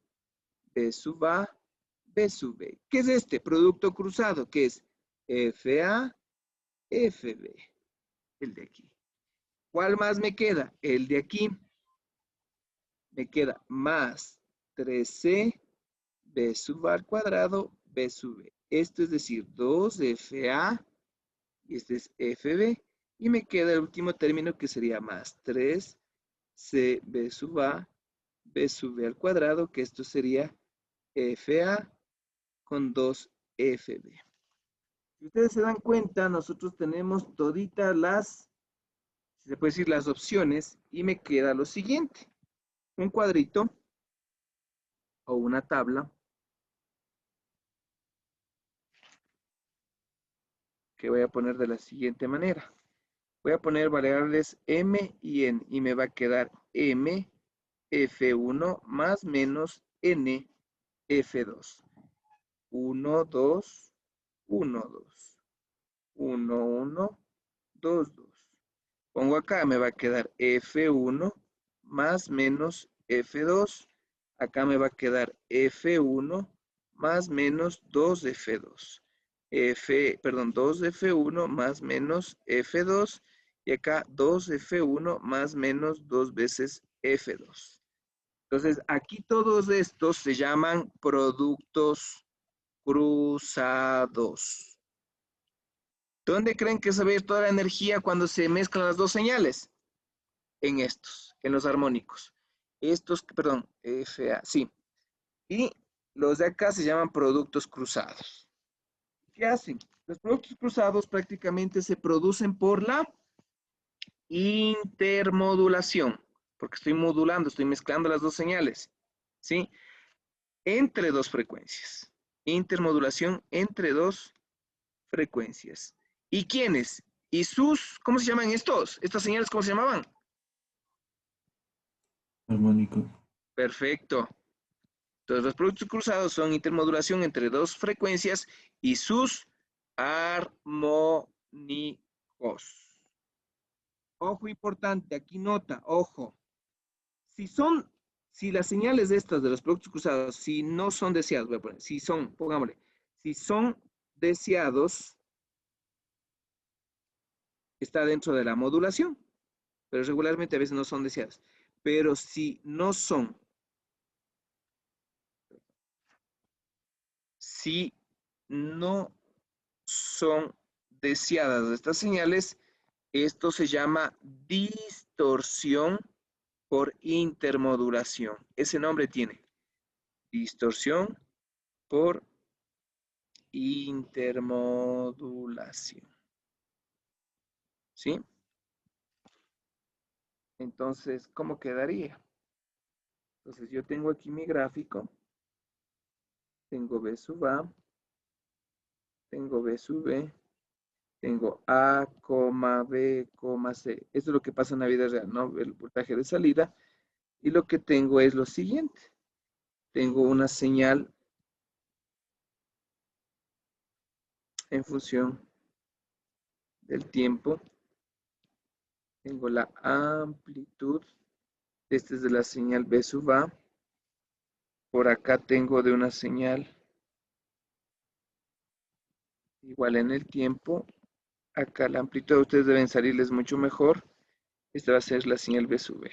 B sub A, B sub B. ¿Qué es este? Producto cruzado, que es FA, FB. El de aquí. ¿Cuál más me queda? El de aquí. Me queda más 3C B sub A al cuadrado B sub B. Esto es decir, 2FA y este es FB. Y me queda el último término que sería más 3CB sub A B sub B al cuadrado, que esto sería FA con 2FB. Si ustedes se dan cuenta, nosotros tenemos toditas las, se puede decir, las opciones y me queda lo siguiente. Un cuadrito o una tabla que voy a poner de la siguiente manera. Voy a poner variables m y n y me va a quedar m f1 más menos n f2. 1, 2, 1, 2. 1, 1, 2, 2. Pongo acá, me va a quedar f1 más menos f2. Acá me va a quedar f1 más menos 2f2. 2f1 más menos f2. Y acá 2f1 más menos 2 veces f2. Entonces, aquí todos estos se llaman productos cruzados. ¿Dónde creen que se ve toda la energía cuando se mezclan las dos señales? En estos, en los armónicos. Estos, perdón, FA, sí. Y los de acá se llaman productos cruzados. ¿Qué hacen? Los productos cruzados prácticamente se producen por la intermodulación, porque estoy modulando, estoy mezclando las dos señales, ¿sí? Entre dos frecuencias. Intermodulación entre dos frecuencias. ¿Y quiénes? ¿Y sus? ¿Cómo se llaman estos? ¿Estas señales cómo se llamaban? Armónico. Perfecto. Entonces, los productos cruzados son intermodulación entre dos frecuencias y sus armónicos. Ojo importante, aquí nota, ojo. Si las señales de estas de los productos cruzados, si no son deseados, voy a poner, si son, pongámosle, si son deseados, está dentro de la modulación, pero regularmente a veces no son deseados. Pero si no son deseadas estas señales, esto se llama distorsión por intermodulación. Ese nombre tiene. Distorsión por intermodulación. ¿Sí? Entonces, ¿cómo quedaría? Entonces, yo tengo aquí mi gráfico. Tengo B sub A. Tengo B sub B. Tengo A, B, C. Esto es lo que pasa en la vida real, ¿no? El voltaje de salida. Y lo que tengo es lo siguiente. Tengo una señal en función del tiempo. Tengo la amplitud. Esta es de la señal B sub A. Por acá tengo de una señal igual en el tiempo. Acá la amplitud, ustedes deben salirles mucho mejor. Esta va a ser la señal B sub B.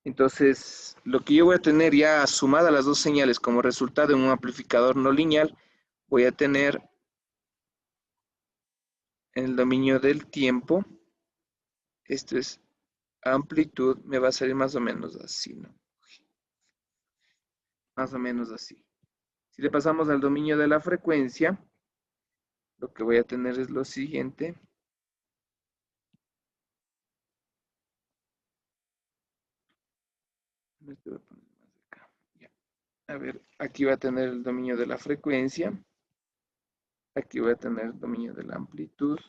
Entonces, lo que yo voy a tener ya sumada las dos señales como resultado en un amplificador no lineal, voy a tener en el dominio del tiempo, esto es amplitud, me va a salir más o menos así, ¿no? Más o menos así. Si le pasamos al dominio de la frecuencia, lo que voy a tener es lo siguiente. A ver, aquí va a tener el dominio de la frecuencia. Aquí voy a tener el dominio de la amplitud.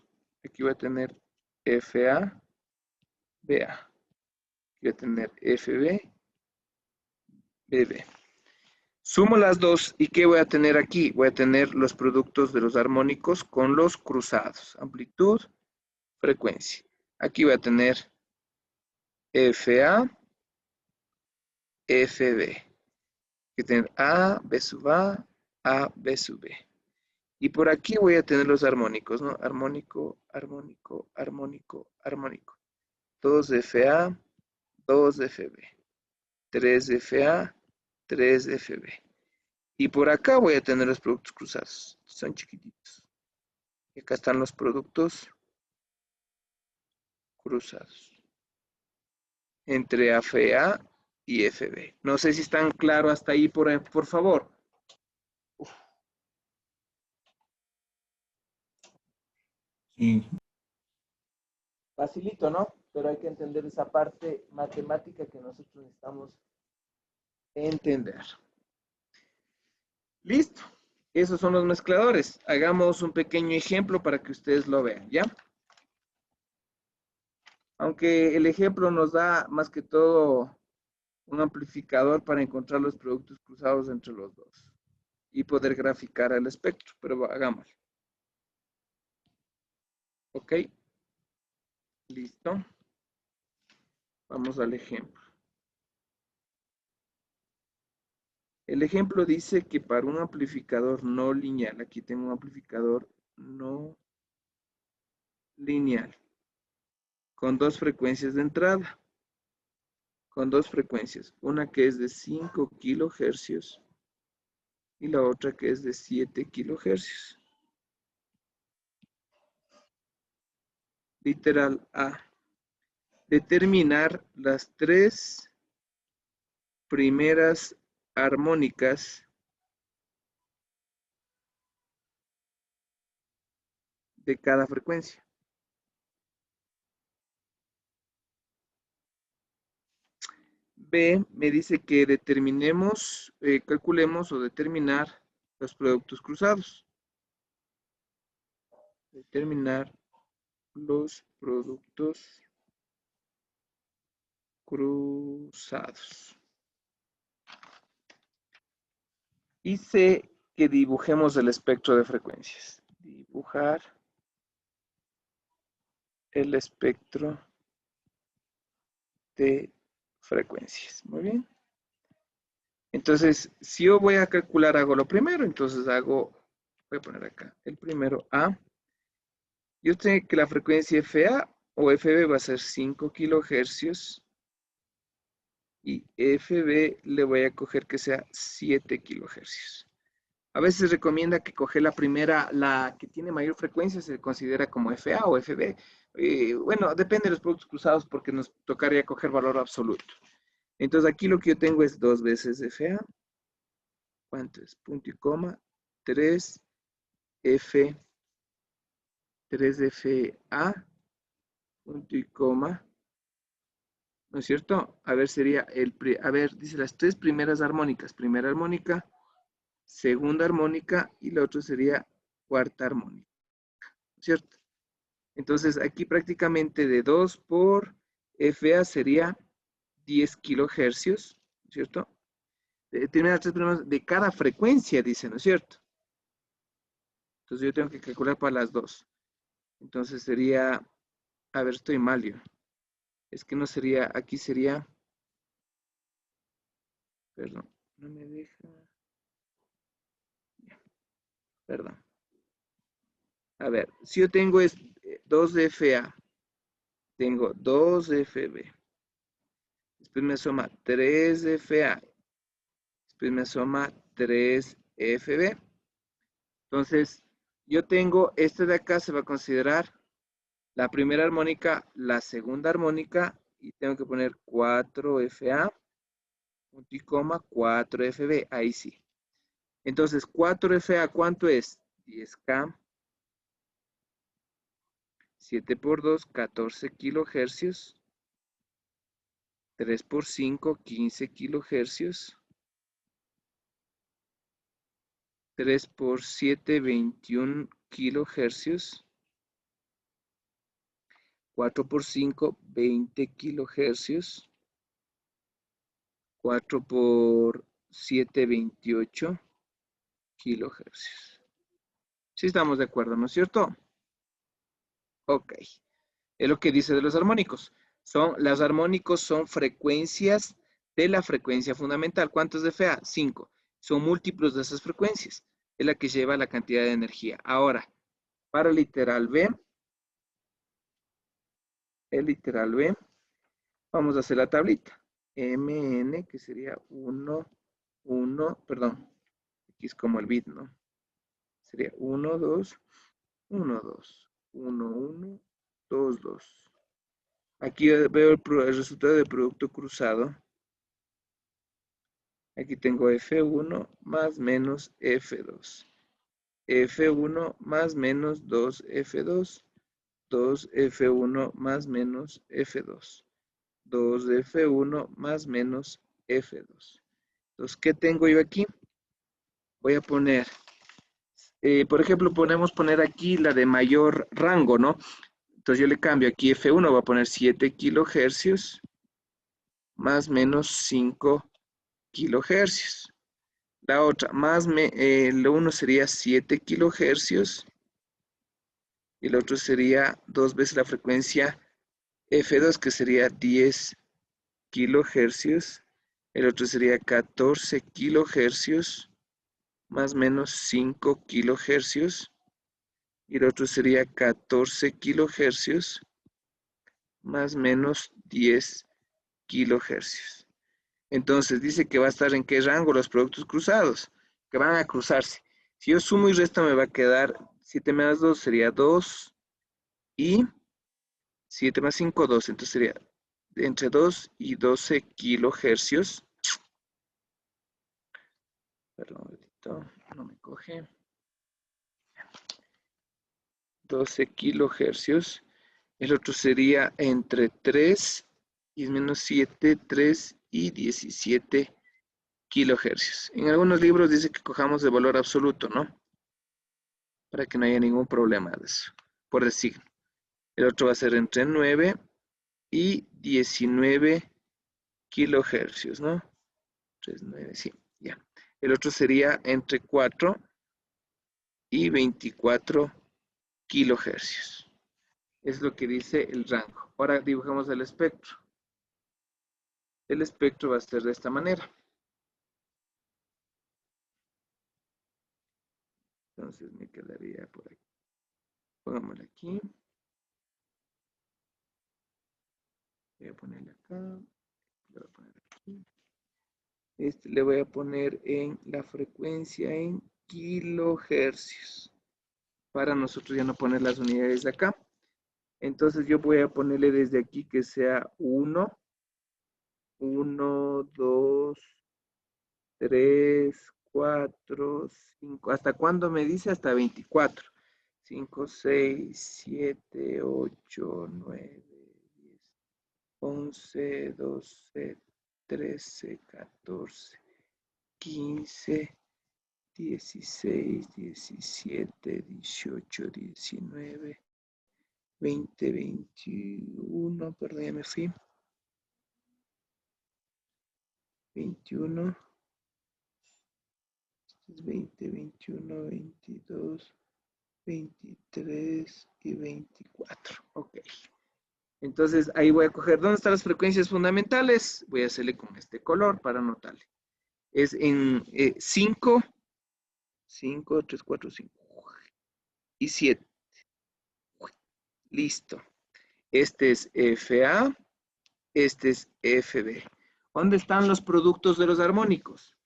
Aquí voy a tener FA, BA. Aquí voy a tener FB, BB. Sumo las dos y ¿qué voy a tener aquí? Voy a tener los productos de los armónicos con los cruzados. Amplitud, frecuencia. Aquí voy a tener FA, FB. Voy a tener A, B sub A, B sub B. Y por aquí voy a tener los armónicos, ¿no? Armónico, armónico, armónico, armónico. 2 de FA, 2 de FB. 3 de FA, 3 de FB. Y por acá voy a tener los productos cruzados. Son chiquititos. Y acá están los productos cruzados. Entre FA y FB. No sé si están claros hasta ahí, por favor. Sí. Facilito, ¿no? Pero hay que entender esa parte matemática que nosotros necesitamos entender. Listo. Esos son los mezcladores. Hagamos un pequeño ejemplo para que ustedes lo vean, ¿ya? Aunque el ejemplo nos da más que todo un amplificador para encontrar los productos cruzados entre los dos y poder graficar el espectro, pero hagámoslo. ¿Ok? Listo. Vamos al ejemplo. El ejemplo dice que para un amplificador no lineal, aquí tengo un amplificador no lineal, con dos frecuencias de entrada, con dos frecuencias, una que es de 5 kilohercios y la otra que es de 7 kilohercios. Literal A. Determinar las tres primeras armónicas de cada frecuencia. B me dice que determinemos, calculemos o determinar los productos cruzados. Determinar los productos cruzados. Y C que dibujemos el espectro de frecuencias. Dibujar el espectro de frecuencias. Muy bien. Entonces, si yo voy a calcular, hago lo primero. Entonces voy a poner acá el primero A. Yo sé que la frecuencia FA o FB va a ser 5 kilohercios. Y FB le voy a coger que sea 7 kilohercios. A veces recomienda que coger la primera, la que tiene mayor frecuencia, se considera como FA o FB. Bueno, depende de los productos cruzados porque nos tocaría coger valor absoluto. Entonces aquí lo que yo tengo es 2 veces FA. ¿Cuánto es? Punto y coma. 3 FA. Punto y coma. ¿No es cierto? A ver, sería dice las tres primeras armónicas. Primera armónica, segunda armónica y la otra sería cuarta armónica. ¿Cierto? Entonces aquí prácticamente de 2 por FA sería 10 kilohercios, ¿cierto? Tiene las tres primeras de cada frecuencia, dice, ¿no es cierto? Entonces yo tengo que calcular para las dos. Entonces sería, a ver, estoy mal yo. Es que no sería, aquí sería, perdón, no me deja. Perdón. A ver, si yo tengo 2 de FA, tengo 2 de FB, después me suma 3 de FA, después me suma 3 FB. Entonces, yo tengo, este de acá se va a considerar la primera armónica, la segunda armónica, y tengo que poner 4 FA, punto y coma, 4 FB, ahí sí. Entonces, 4 FA, ¿cuánto es? 10K. 7 por 2, 14 kilohercios. 3 por 5, 15 kilohercios. 3 por 7, 21 kilohercios. 4 por 5, 20 kilohercios. 4 por 7, 28 kilohercios. Sí estamos de acuerdo, ¿no es cierto? Ok. Es lo que dice de los armónicos. Los armónicos son frecuencias de la frecuencia fundamental. ¿Cuántos de FA? 5. Son múltiplos de esas frecuencias. es la que lleva la cantidad de energía. Ahora, para el literal B, vamos a hacer la tablita. Mn, que sería 1, 1, perdón, aquí es como el bit, ¿no? Sería 1, 2, 1, 2, 1, 1, 2, 2. Aquí veo el resultado del producto cruzado. Aquí tengo F1 más menos F2. F1 más menos 2F2. 2F1 más menos F2. 2F1 más menos F2. Entonces, ¿qué tengo yo aquí? Voy a poner, por ejemplo, podemos poner aquí la de mayor rango, ¿no? Entonces yo le cambio aquí F1, voy a poner 7 kilohercios más menos 5 kilohercios. La otra, lo uno sería 7 kilohercios y el otro sería 2 veces la frecuencia F2, que sería 10 kilohercios. El otro sería 14 kilohercios más menos 5 kilohercios. Y el otro sería 14 kilohercios más menos 10 kilohercios. Entonces dice que va a estar en qué rango los productos cruzados, que van a cruzarse. Si yo sumo y resto me va a quedar 7 más 2 sería 2 y 7 más 5, 12. Entonces sería entre 2 y 12 kilohercios. Perdón, no me coge. 12 kilohercios. El otro sería entre 3 y menos 7, 3 y 17 kilohercios. En algunos libros dice que cojamos de valor absoluto, ¿no? Para que no haya ningún problema de eso, por decir. El otro va a ser entre 9 y 19 kilohercios, ¿no? 3, 9, sí, ya. El otro sería entre 4 y 24 kilohercios. Es lo que dice el rango. Ahora dibujamos el espectro. El espectro va a ser de esta manera. Entonces me quedaría por aquí. Pongámoslo aquí. Voy a ponerle acá. Le voy a poner aquí. Este le voy a poner en la frecuencia en kilohercios. Para nosotros ya no poner las unidades de acá. Entonces yo voy a ponerle desde aquí que sea 1, 1, 2, 3, 4, 5. ¿Hasta cuándo me dice? Hasta 24. 5, 6, 7, 8, 9, 10, 11, 12, 13, 14, 15, 16, 17, 18, 19, 20, 21, perdón, ya me fui. 21, 20, 21, 22, 23 y 24. Ok. Entonces ahí voy a coger, ¿dónde están las frecuencias fundamentales? Voy a hacerle con este color para anotarle. Es en 5, 5, 3, 4, 5 y 7. Listo. Este es FA, este es FB. ¿Dónde están los productos de los armónicos?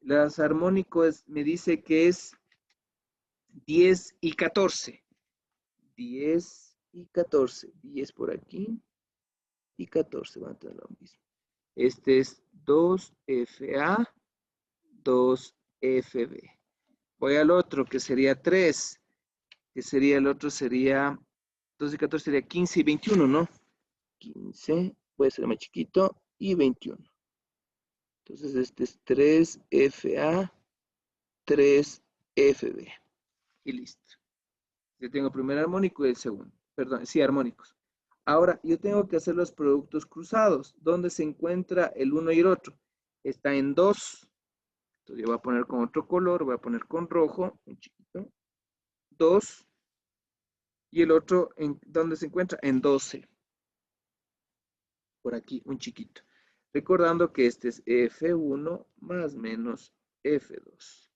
Los armónicos me dice que es 10 y 14. 10 y 14. 10 por aquí y 14 van a tener lo mismo. Este es 2FA, 2FB. Voy al otro que sería 3, que sería el otro sería 2 y 14 sería 15 y 21, ¿no? 15, puede ser más chiquito, y 21. Entonces este es 3FA, 3FB. Y listo. Yo tengo el primer armónico y el segundo. Perdón, sí, armónicos. Ahora, yo tengo que hacer los productos cruzados. ¿Dónde se encuentra el uno y el otro? Está en 2. Entonces yo voy a poner con otro color, voy a poner con rojo, un chiquito. 2. Y el otro, ¿dónde se encuentra? En 12. Por aquí, un chiquito. Recordando que este es F1 más menos F2.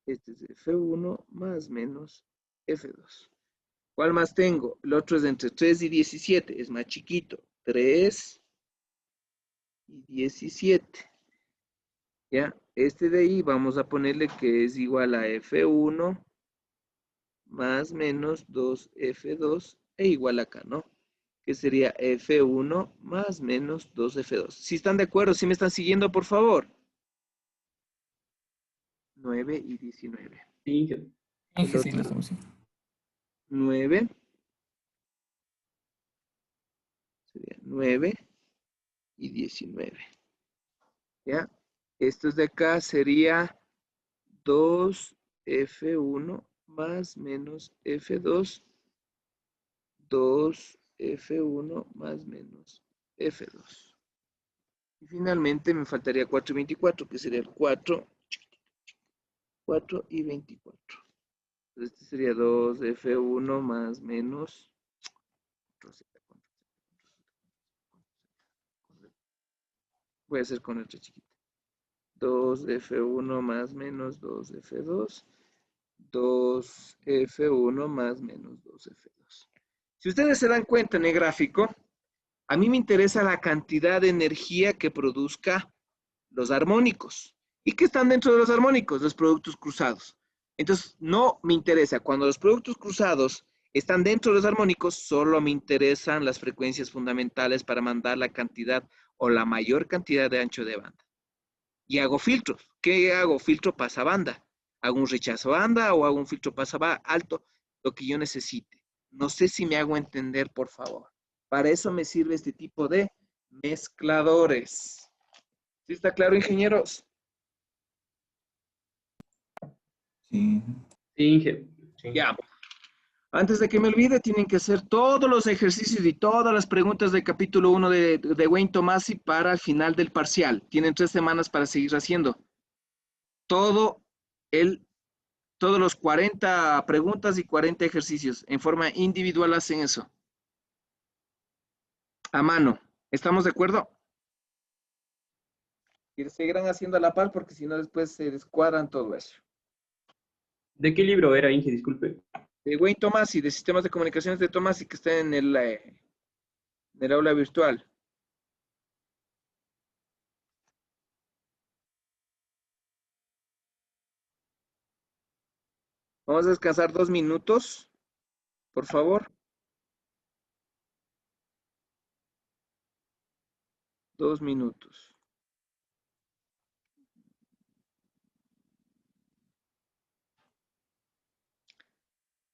Este es F1 más menos F2. ¿Cuál más tengo? El otro es entre 3 y 17. Es más chiquito. 3 y 17. ¿Ya? Este de ahí vamos a ponerle que es igual a F1 más menos 2F2 e igual acá, ¿no? Que sería F1 más menos 2F2. Si están de acuerdo, si me están siguiendo, por favor. 9 y 19. Inge. El Sí, lo otro, estamos haciendo. 9. Sería 9 y 19. ¿Ya? Estos de acá sería 2F1 más menos F2. 2F1 más menos F2. Y finalmente me faltaría 4 y 24, que sería el 4, 4 y 24. Entonces este sería 2F1 más menos. Voy a hacer con letra chiquita. 2F1 más menos 2F2. 2F1 más menos 2F2. Si ustedes se dan cuenta en el gráfico, a mí me interesa la cantidad de energía que produzca los armónicos. ¿Y qué están dentro de los armónicos? Los productos cruzados. Entonces, no me interesa. Cuando los productos cruzados están dentro de los armónicos, solo me interesan las frecuencias fundamentales para mandar la cantidad o la mayor cantidad de ancho de banda. Y hago filtros. ¿Qué hago? Filtro pasabanda. Hago un rechazo banda o hago un filtro pasabanda alto, lo que yo necesite. No sé si me hago entender, por favor. Para eso me sirve este tipo de mezcladores. ¿Sí está claro, ingenieros? Sí. Inge. Sí. Ya. Antes de que me olvide, tienen que hacer todos los ejercicios y todas las preguntas del capítulo 1 de Wayne Tomasi para el final del parcial. Tienen 3 semanas para seguir haciendo. Todo el, todos los 40 preguntas y 40 ejercicios. En forma individual hacen eso. A mano. ¿Estamos de acuerdo? Y seguirán haciendo a la par porque si no después se descuadran todo eso. ¿De qué libro era, Inge? Disculpe. De Wayne Tomasi, de Sistemas de Comunicaciones de Tomasi, que está en el aula virtual. Vamos a descansar 2 minutos, por favor. 2 minutos.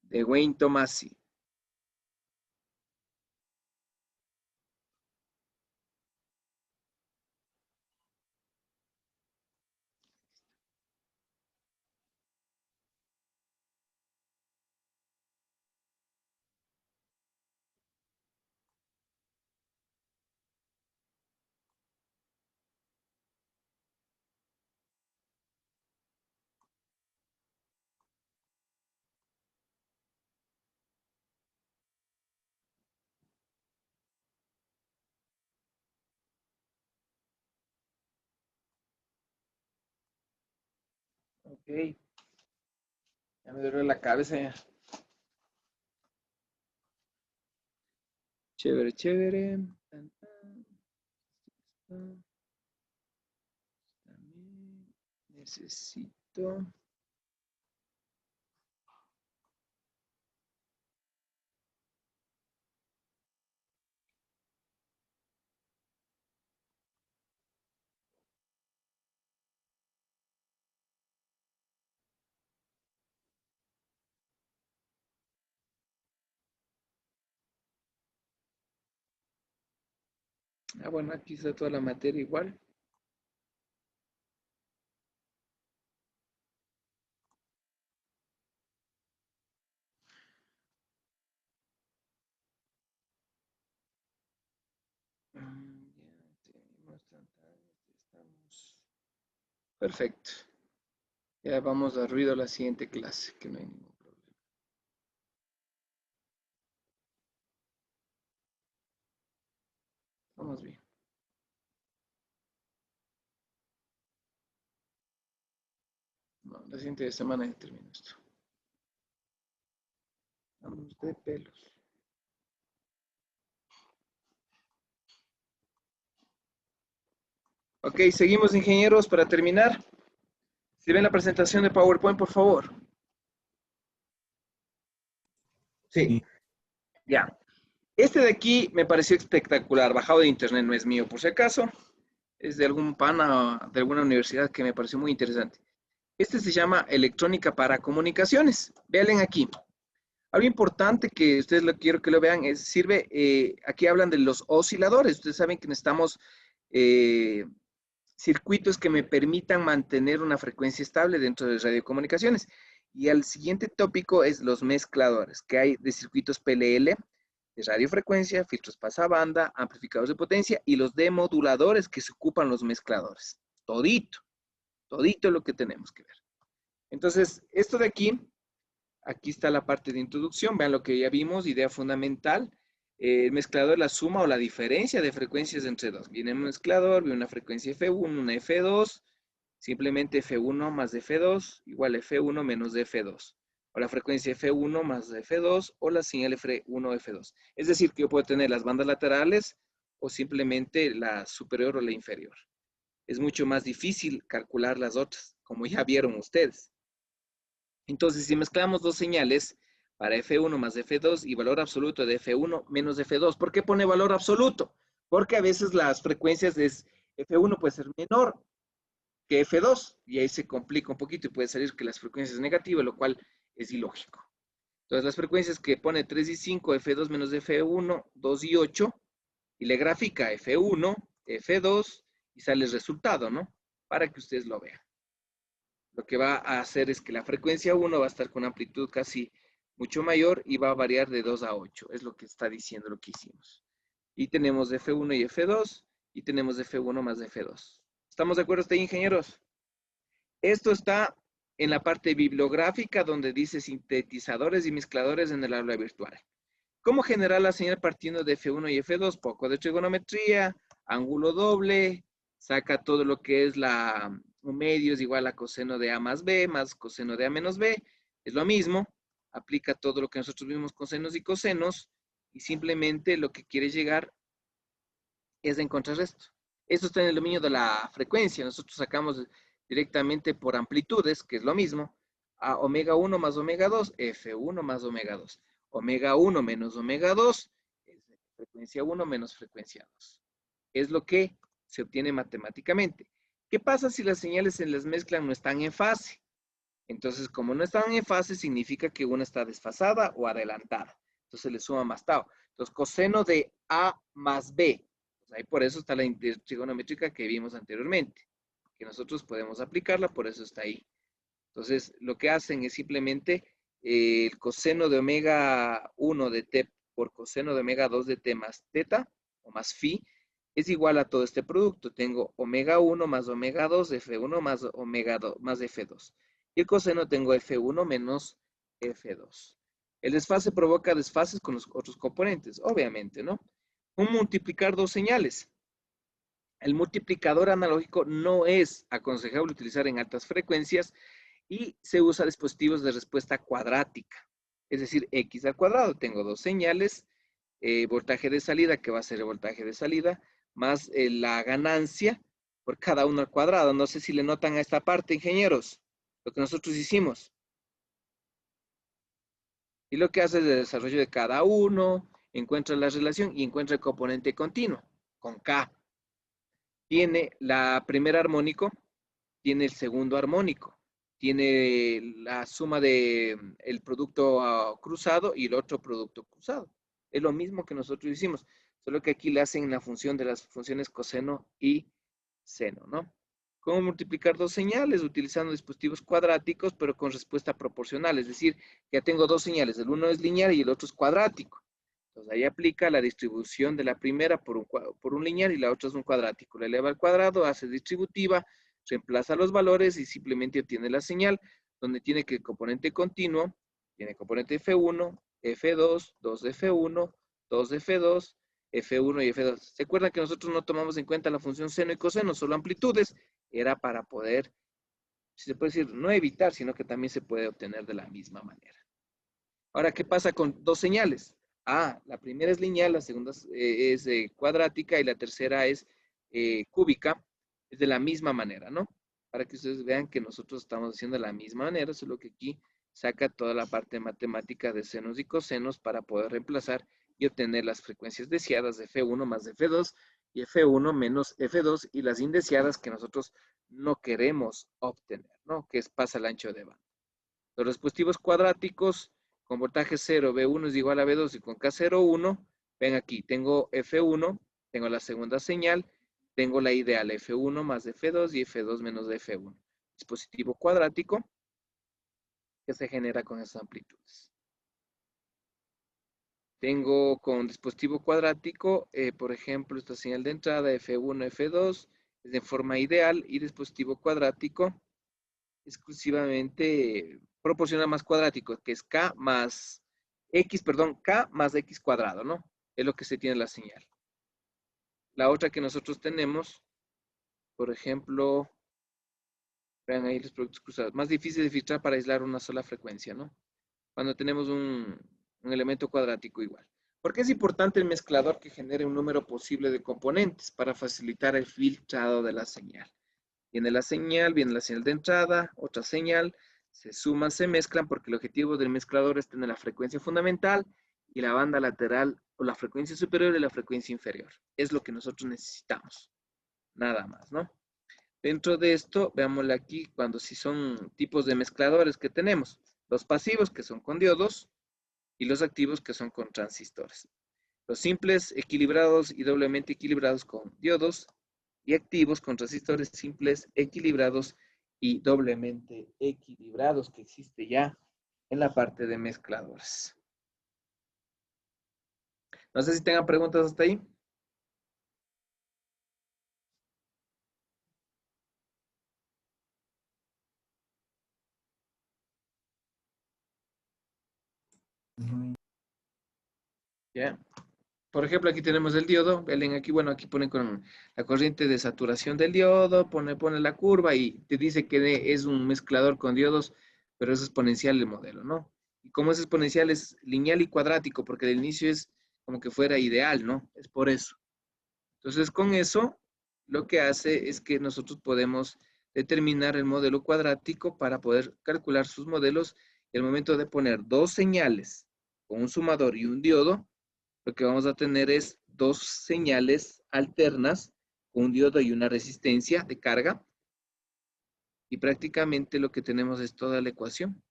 De Wayne Tomasi. Ok. Ya me duele la cabeza ya. Chévere, chévere. Tan, tan. También necesito. Ah, bueno, aquí está toda la materia igual. Ya tenemos estamos. Perfecto. Ya vamos a ruido a la siguiente clase, que no hay ningún problema. Vamos bien. No, La siguiente semana ya termino esto. Vamos de pelos. Ok, seguimos, ingenieros, para terminar. Si ven la presentación de PowerPoint, por favor. Sí. Ya. Este de aquí me pareció espectacular. Bajado de internet, no es mío por si acaso. Es de algún pana de alguna universidad que me pareció muy interesante. Este se llama Electrónica para Comunicaciones. Vean aquí. Algo importante que ustedes lo quiero que lo vean es, aquí hablan de los osciladores. Ustedes saben que necesitamos circuitos que me permitan mantener una frecuencia estable dentro de radiocomunicaciones. Y el siguiente tópico es los mezcladores, que hay de circuitos PLL, de radiofrecuencia, filtros pasabanda, amplificadores de potencia y los demoduladores que se ocupan los mezcladores. Todito lo que tenemos que ver. Entonces, esto de aquí está la parte de introducción, vean lo que ya vimos, idea fundamental. El mezclador es la suma o la diferencia de frecuencias entre dos. Viene un mezclador, viene una frecuencia F1, una F2, simplemente F1 más F2 igual F1 menos F2. O la frecuencia F1 más F2 o la señal F1, F2. Es decir, que yo puedo tener las bandas laterales o simplemente la superior o la inferior. Es mucho más difícil calcular las otras, como ya vieron ustedes. Entonces, si mezclamos dos señales para F1 más F2 y valor absoluto de F1 menos F2, ¿por qué pone valor absoluto? Porque a veces las frecuencias de F1 puede ser menor que F2 y ahí se complica un poquito y puede salir que las frecuencias negativas, lo cual es ilógico. Entonces, las frecuencias que pone 3 y 5, F2 menos F1, 2 y 8, y le grafica F1, F2 y sale el resultado, ¿no? Para que ustedes lo vean. Lo que va a hacer es que la frecuencia 1 va a estar con amplitud casi mucho mayor y va a variar de 2 a 8. Es lo que está diciendo lo que hicimos. Y tenemos F1 y F2 y tenemos F1 más F2. ¿Estamos de acuerdo ustedes, ingenieros? Esto está en la parte bibliográfica donde dice sintetizadores y mezcladores en el aula virtual. ¿Cómo generar la señal partiendo de F1 y F2? Poco de trigonometría, ángulo doble, saca todo lo que es un medio es igual a coseno de A más B más coseno de A menos B. Es lo mismo, aplica todo lo que nosotros vimos con senos y cosenos y simplemente lo que quiere llegar es de encontrar esto. Esto está en el dominio de la frecuencia. Nosotros sacamos directamente por amplitudes, que es lo mismo, a omega 1 más omega 2, F1 más omega 2. Omega 1 menos omega 2 es frecuencia 1 menos frecuencia 2. Es lo que se obtiene matemáticamente. ¿Qué pasa si las señales en las mezclas no están en fase? Entonces, como no están en fase, significa que una está desfasada o adelantada. Entonces, le suma más tau. Entonces, coseno de A más B. Pues ahí por eso está la trigonométrica que vimos anteriormente, que nosotros podemos aplicarla, por eso está ahí. Entonces, lo que hacen es simplemente el coseno de omega 1 de t por coseno de omega 2 de t más teta, o más phi, es igual a todo este producto. Tengo omega 1 más omega 2, F1 más omega 2 más F2. Y el coseno tengo F1 menos F2. El desfase provoca desfases con los otros componentes, obviamente, ¿no? ¿Cómo multiplicar dos señales? El multiplicador analógico no es aconsejable utilizar en altas frecuencias y se usa dispositivos de respuesta cuadrática. Es decir, X al cuadrado. Tengo dos señales, voltaje de salida, que va a ser el voltaje de salida, más la ganancia por cada uno al cuadrado. No sé si le notan a esta parte, ingenieros, lo que nosotros hicimos. Y lo que hace es el desarrollo de cada uno, encuentra la relación y encuentra el componente continuo, con K. Tiene la primera armónico, tiene el segundo armónico, tiene la suma de el producto cruzado y el otro producto cruzado. Es lo mismo que nosotros hicimos, solo que aquí le hacen la función de las funciones coseno y seno, ¿no? ¿Cómo multiplicar dos señales? Utilizando dispositivos cuadráticos, pero con respuesta proporcional. Es decir, ya tengo dos señales, el uno es lineal y el otro es cuadrático. Entonces ahí aplica la distribución de la primera por un lineal y la otra es un cuadrático. La eleva al cuadrado, hace distributiva, reemplaza los valores y simplemente obtiene la señal, donde tiene que el componente continuo, tiene componente F1, F2, 2F1, 2F2, F1 y F2. ¿Se acuerdan que nosotros no tomamos en cuenta la función seno y coseno, solo amplitudes? Era para poder si se puede decir, no evitar, sino que también se puede obtener de la misma manera. Ahora, ¿qué pasa con dos señales? La primera es lineal, la segunda es cuadrática y la tercera es cúbica. Es de la misma manera, ¿no? Para que ustedes vean que nosotros estamos haciendo de la misma manera, solo que aquí saca toda la parte matemática de senos y cosenos para poder reemplazar y obtener las frecuencias deseadas de F1 más de F2 y F1 menos F2 y las indeseadas que nosotros no queremos obtener, ¿no? Que es pasa el ancho de banda. Los dispositivos cuadráticos con voltaje 0, B1 es igual a B2 y con K0, 1, ven aquí, tengo F1, tengo la segunda señal, tengo la ideal F1 más de F2 y F2 menos de F1. Dispositivo cuadrático que se genera con esas amplitudes. Tengo con dispositivo cuadrático, por ejemplo, esta señal de entrada F1, F2, es de forma ideal y dispositivo cuadrático exclusivamente proporcional más cuadrático, que es K más X cuadrado, ¿no? Es lo que se tiene en la señal. La otra que nosotros tenemos, por ejemplo, vean ahí los productos cruzados, más difícil de filtrar para aislar una sola frecuencia, ¿no? Cuando tenemos un elemento cuadrático igual. ¿Por qué es importante el mezclador que genere un número posible de componentes para facilitar el filtrado de la señal? Viene la señal de entrada, otra señal, se suman, se mezclan porque el objetivo del mezclador es tener la frecuencia fundamental y la banda lateral o la frecuencia superior y la frecuencia inferior. Es lo que nosotros necesitamos. Nada más, ¿no? Dentro de esto, veámoslo aquí, cuando sí son tipos de mezcladores que tenemos. Los pasivos, que son con diodos, y los activos, que son con transistores. Los simples, equilibrados y doblemente equilibrados con diodos, y activos con transistores simples, equilibrados y doblemente equilibrados, que existe ya en la parte de mezcladores. No sé si tengan preguntas hasta ahí. ¿Ya? Por ejemplo, aquí tenemos el diodo. Ven aquí, bueno, aquí pone con la corriente de saturación del diodo, pone la curva y te dice que es un mezclador con diodos, pero es exponencial el modelo, ¿no? Y como es exponencial, es lineal y cuadrático, porque el inicio es como que fuera ideal, ¿no? Es por eso. Entonces, con eso, lo que hace es que nosotros podemos determinar el modelo cuadrático para poder calcular sus modelos. Y al momento de poner dos señales con un sumador y un diodo, lo que vamos a tener es dos señales alternas, un diodo y una resistencia de carga. Y prácticamente lo que tenemos es toda la ecuación,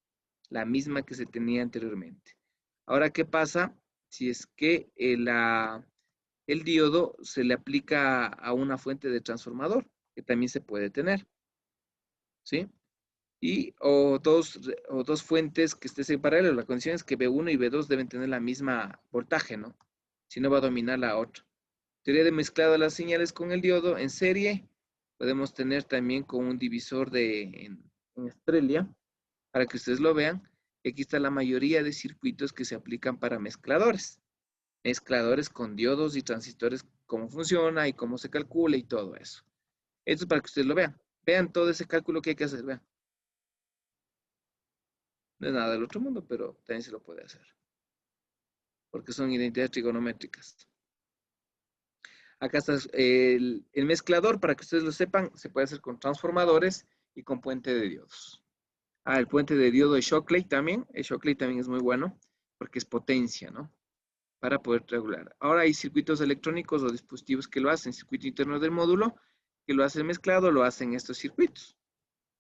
la misma que se tenía anteriormente. Ahora, ¿qué pasa si es que el diodo se le aplica a una fuente de transformador, que también se puede tener? ¿Sí? O dos fuentes que estén en paralelo? La condición es que B1 y B2 deben tener la misma voltaje, ¿no? Si no, va a dominar la otra. Teoría de mezclado de las señales con el diodo en serie. Podemos tener también con un divisor en estrella, para que ustedes lo vean. Aquí está la mayoría de circuitos que se aplican para mezcladores. Mezcladores con diodos y transistores, cómo funciona y cómo se calcula y todo eso. Esto es para que ustedes lo vean. Vean todo ese cálculo que hay que hacer, vean. No es nada del otro mundo, pero también se lo puede hacer. Porque son identidades trigonométricas. Acá está el mezclador, para que ustedes lo sepan, se puede hacer con transformadores y con puente de diodos. El puente de diodo de Shockley también. El Shockley también es muy bueno porque es potencia, ¿no? Para poder regular. Ahora hay circuitos electrónicos o dispositivos que lo hacen. Circuito interno del módulo, que lo hacen mezclado, lo hacen estos circuitos.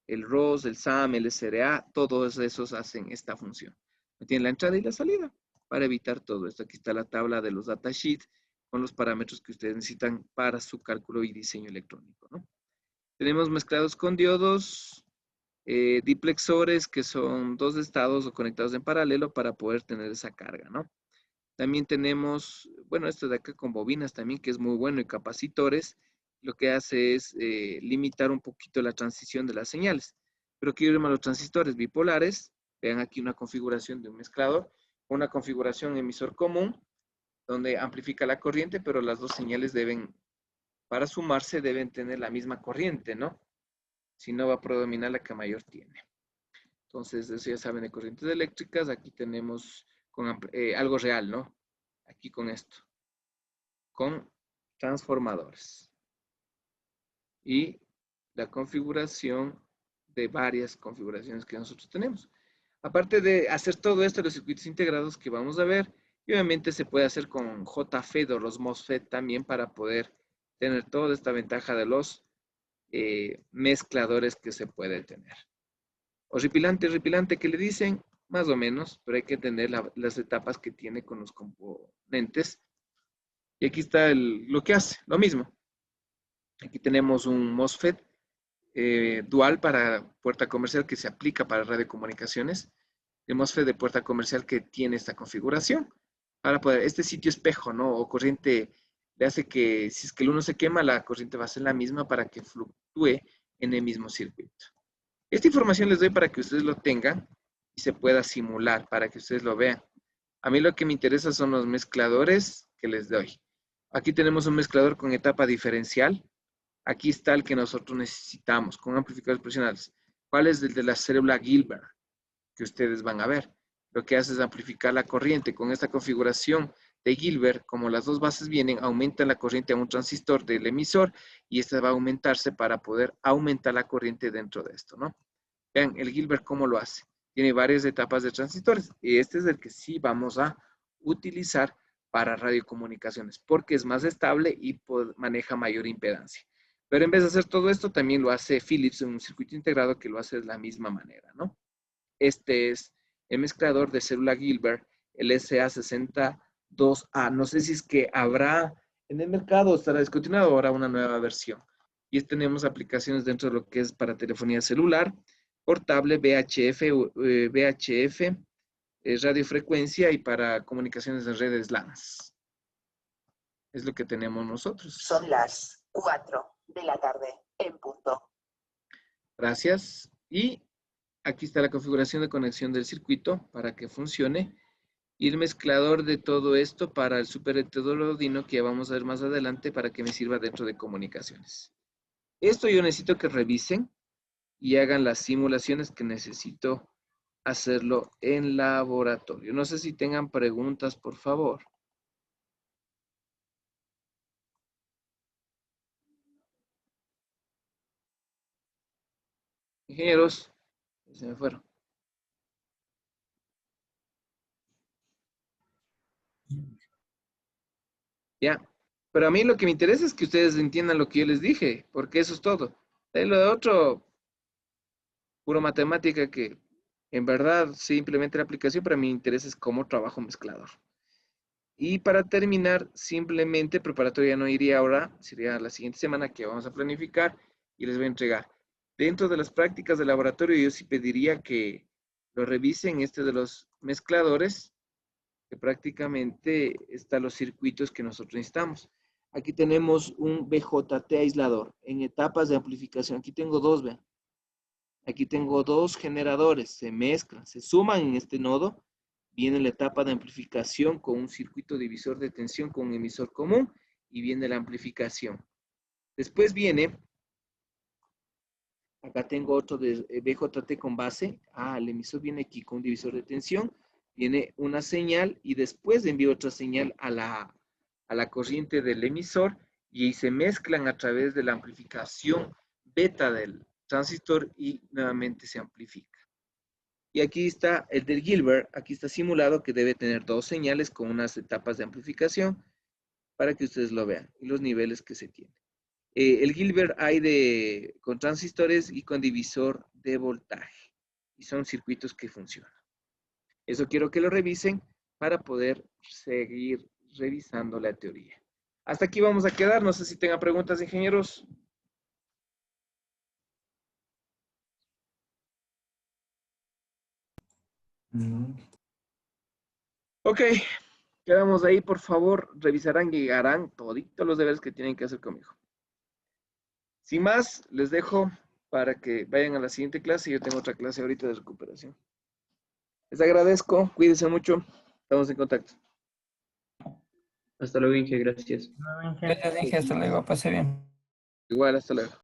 El ROS, el SAM, el SRA, todos esos hacen esta función. Tienen la entrada y la salida para evitar todo esto. Aquí está la tabla de los datasheets con los parámetros que ustedes necesitan para su cálculo y diseño electrónico, ¿no? Tenemos mezclados con diodos, diplexores, que son dos estados o conectados en paralelo para poder tener esa carga, ¿no? También tenemos, bueno, esto de acá con bobinas también, que es muy bueno, y capacitores. Lo que hace es limitar un poquito la transición de las señales. Pero quiero irme a los transistores bipolares. Vean aquí una configuración de un mezclador, una configuración emisor común, donde amplifica la corriente, pero las dos señales para sumarse, deben tener la misma corriente, ¿no? Si no, va a predominar la que mayor tiene. Entonces, eso ya saben de corrientes eléctricas. Aquí tenemos con, algo real, ¿no? Aquí con esto. Con transformadores. Y la configuración de varias configuraciones que nosotros tenemos. Aparte de hacer todo esto, los circuitos integrados que vamos a ver, y obviamente se puede hacer con JFET o los MOSFET también para poder tener toda esta ventaja de los mezcladores que se puede tener. Horripilante que le dicen, más o menos, pero hay que entender las etapas que tiene con los componentes. Y aquí está lo que hace, lo mismo. Aquí tenemos un MOSFET dual para puerta comercial que se aplica para radiocomunicaciones. El MOSFET de puerta comercial que tiene esta configuración para poder, este sitio espejo, ¿no? O corriente le hace que si es que el uno se quema, la corriente va a ser la misma para que fluctúe en el mismo circuito. Esta información les doy para que ustedes lo tengan y se pueda simular para que ustedes lo vean. A mí lo que me interesa son los mezcladores que les doy. Aquí tenemos un mezclador con etapa diferencial. Aquí está el que nosotros necesitamos con amplificadores presionales. ¿Cuál es el de la célula Gilbert? Que ustedes van a ver. Lo que hace es amplificar la corriente. Con esta configuración de Gilbert, como las dos bases vienen, aumenta la corriente a un transistor del emisor y esta va a aumentarse para poder aumentar la corriente dentro de esto, ¿no? Vean, el Gilbert cómo lo hace. Tiene varias etapas de transistores y este es el que sí vamos a utilizar para radiocomunicaciones porque es más estable y maneja mayor impedancia. Pero en vez de hacer todo esto, también lo hace Philips en un circuito integrado que lo hace de la misma manera, ¿no? Este es el mezclador de célula Gilbert, el SA62A. No sé si es que habrá en el mercado, estará descontinuado, o habrá una nueva versión. Y tenemos aplicaciones dentro de lo que es para telefonía celular, portable, VHF, radiofrecuencia y para comunicaciones en redes LAN. Es lo que tenemos nosotros. Son las 4 de la tarde en punto. Gracias. Y aquí está la configuración de conexión del circuito para que funcione. Y el mezclador de todo esto para el superentenedor Arduino que ya vamos a ver más adelante para que me sirva dentro de comunicaciones. Esto yo necesito que revisen y hagan las simulaciones que necesito hacerlo en laboratorio. No sé si tengan preguntas, por favor. Ingenieros, se me fueron. Ya, pero a mí lo que me interesa es que ustedes entiendan lo que yo les dije, porque eso es todo. De lo de otro, puro matemática que en verdad sí implementa la aplicación, pero a mí me interesa es cómo trabajo un mezclador. Y para terminar, simplemente preparatoria no iría ahora, sería la siguiente semana que vamos a planificar y les voy a entregar. Dentro de las prácticas de laboratorio yo sí pediría que lo revisen de los mezcladores, que prácticamente están los circuitos que nosotros necesitamos. Aquí tenemos un BJT aislador en etapas de amplificación. Aquí tengo dos, vean. Aquí tengo dos generadores, se mezclan, se suman en este nodo. Viene la etapa de amplificación con un circuito divisor de tensión con un emisor común y viene la amplificación. Después viene, acá tengo otro de BJT con base. El emisor viene aquí con un divisor de tensión. Viene una señal y después envío otra señal a la corriente del emisor y se mezclan a través de la amplificación beta del transistor y nuevamente se amplifica. Y aquí está el del Gilbert, aquí está simulado que debe tener dos señales con unas etapas de amplificación para que ustedes lo vean y los niveles que se tienen. El Gilbert hay con transistores y con divisor de voltaje y son circuitos que funcionan. Eso quiero que lo revisen para poder seguir revisando la teoría. Hasta aquí vamos a quedar. No sé si tengan preguntas, ingenieros. Ok, quedamos ahí. Por favor, revisarán y harán toditos los deberes que tienen que hacer conmigo. Sin más, les dejo para que vayan a la siguiente clase. Yo tengo otra clase ahorita de recuperación. Les agradezco. Cuídense mucho. Estamos en contacto. Hasta luego, Inge. Gracias. Gracias, Inge. Hasta luego. Pase bien. Igual, hasta luego.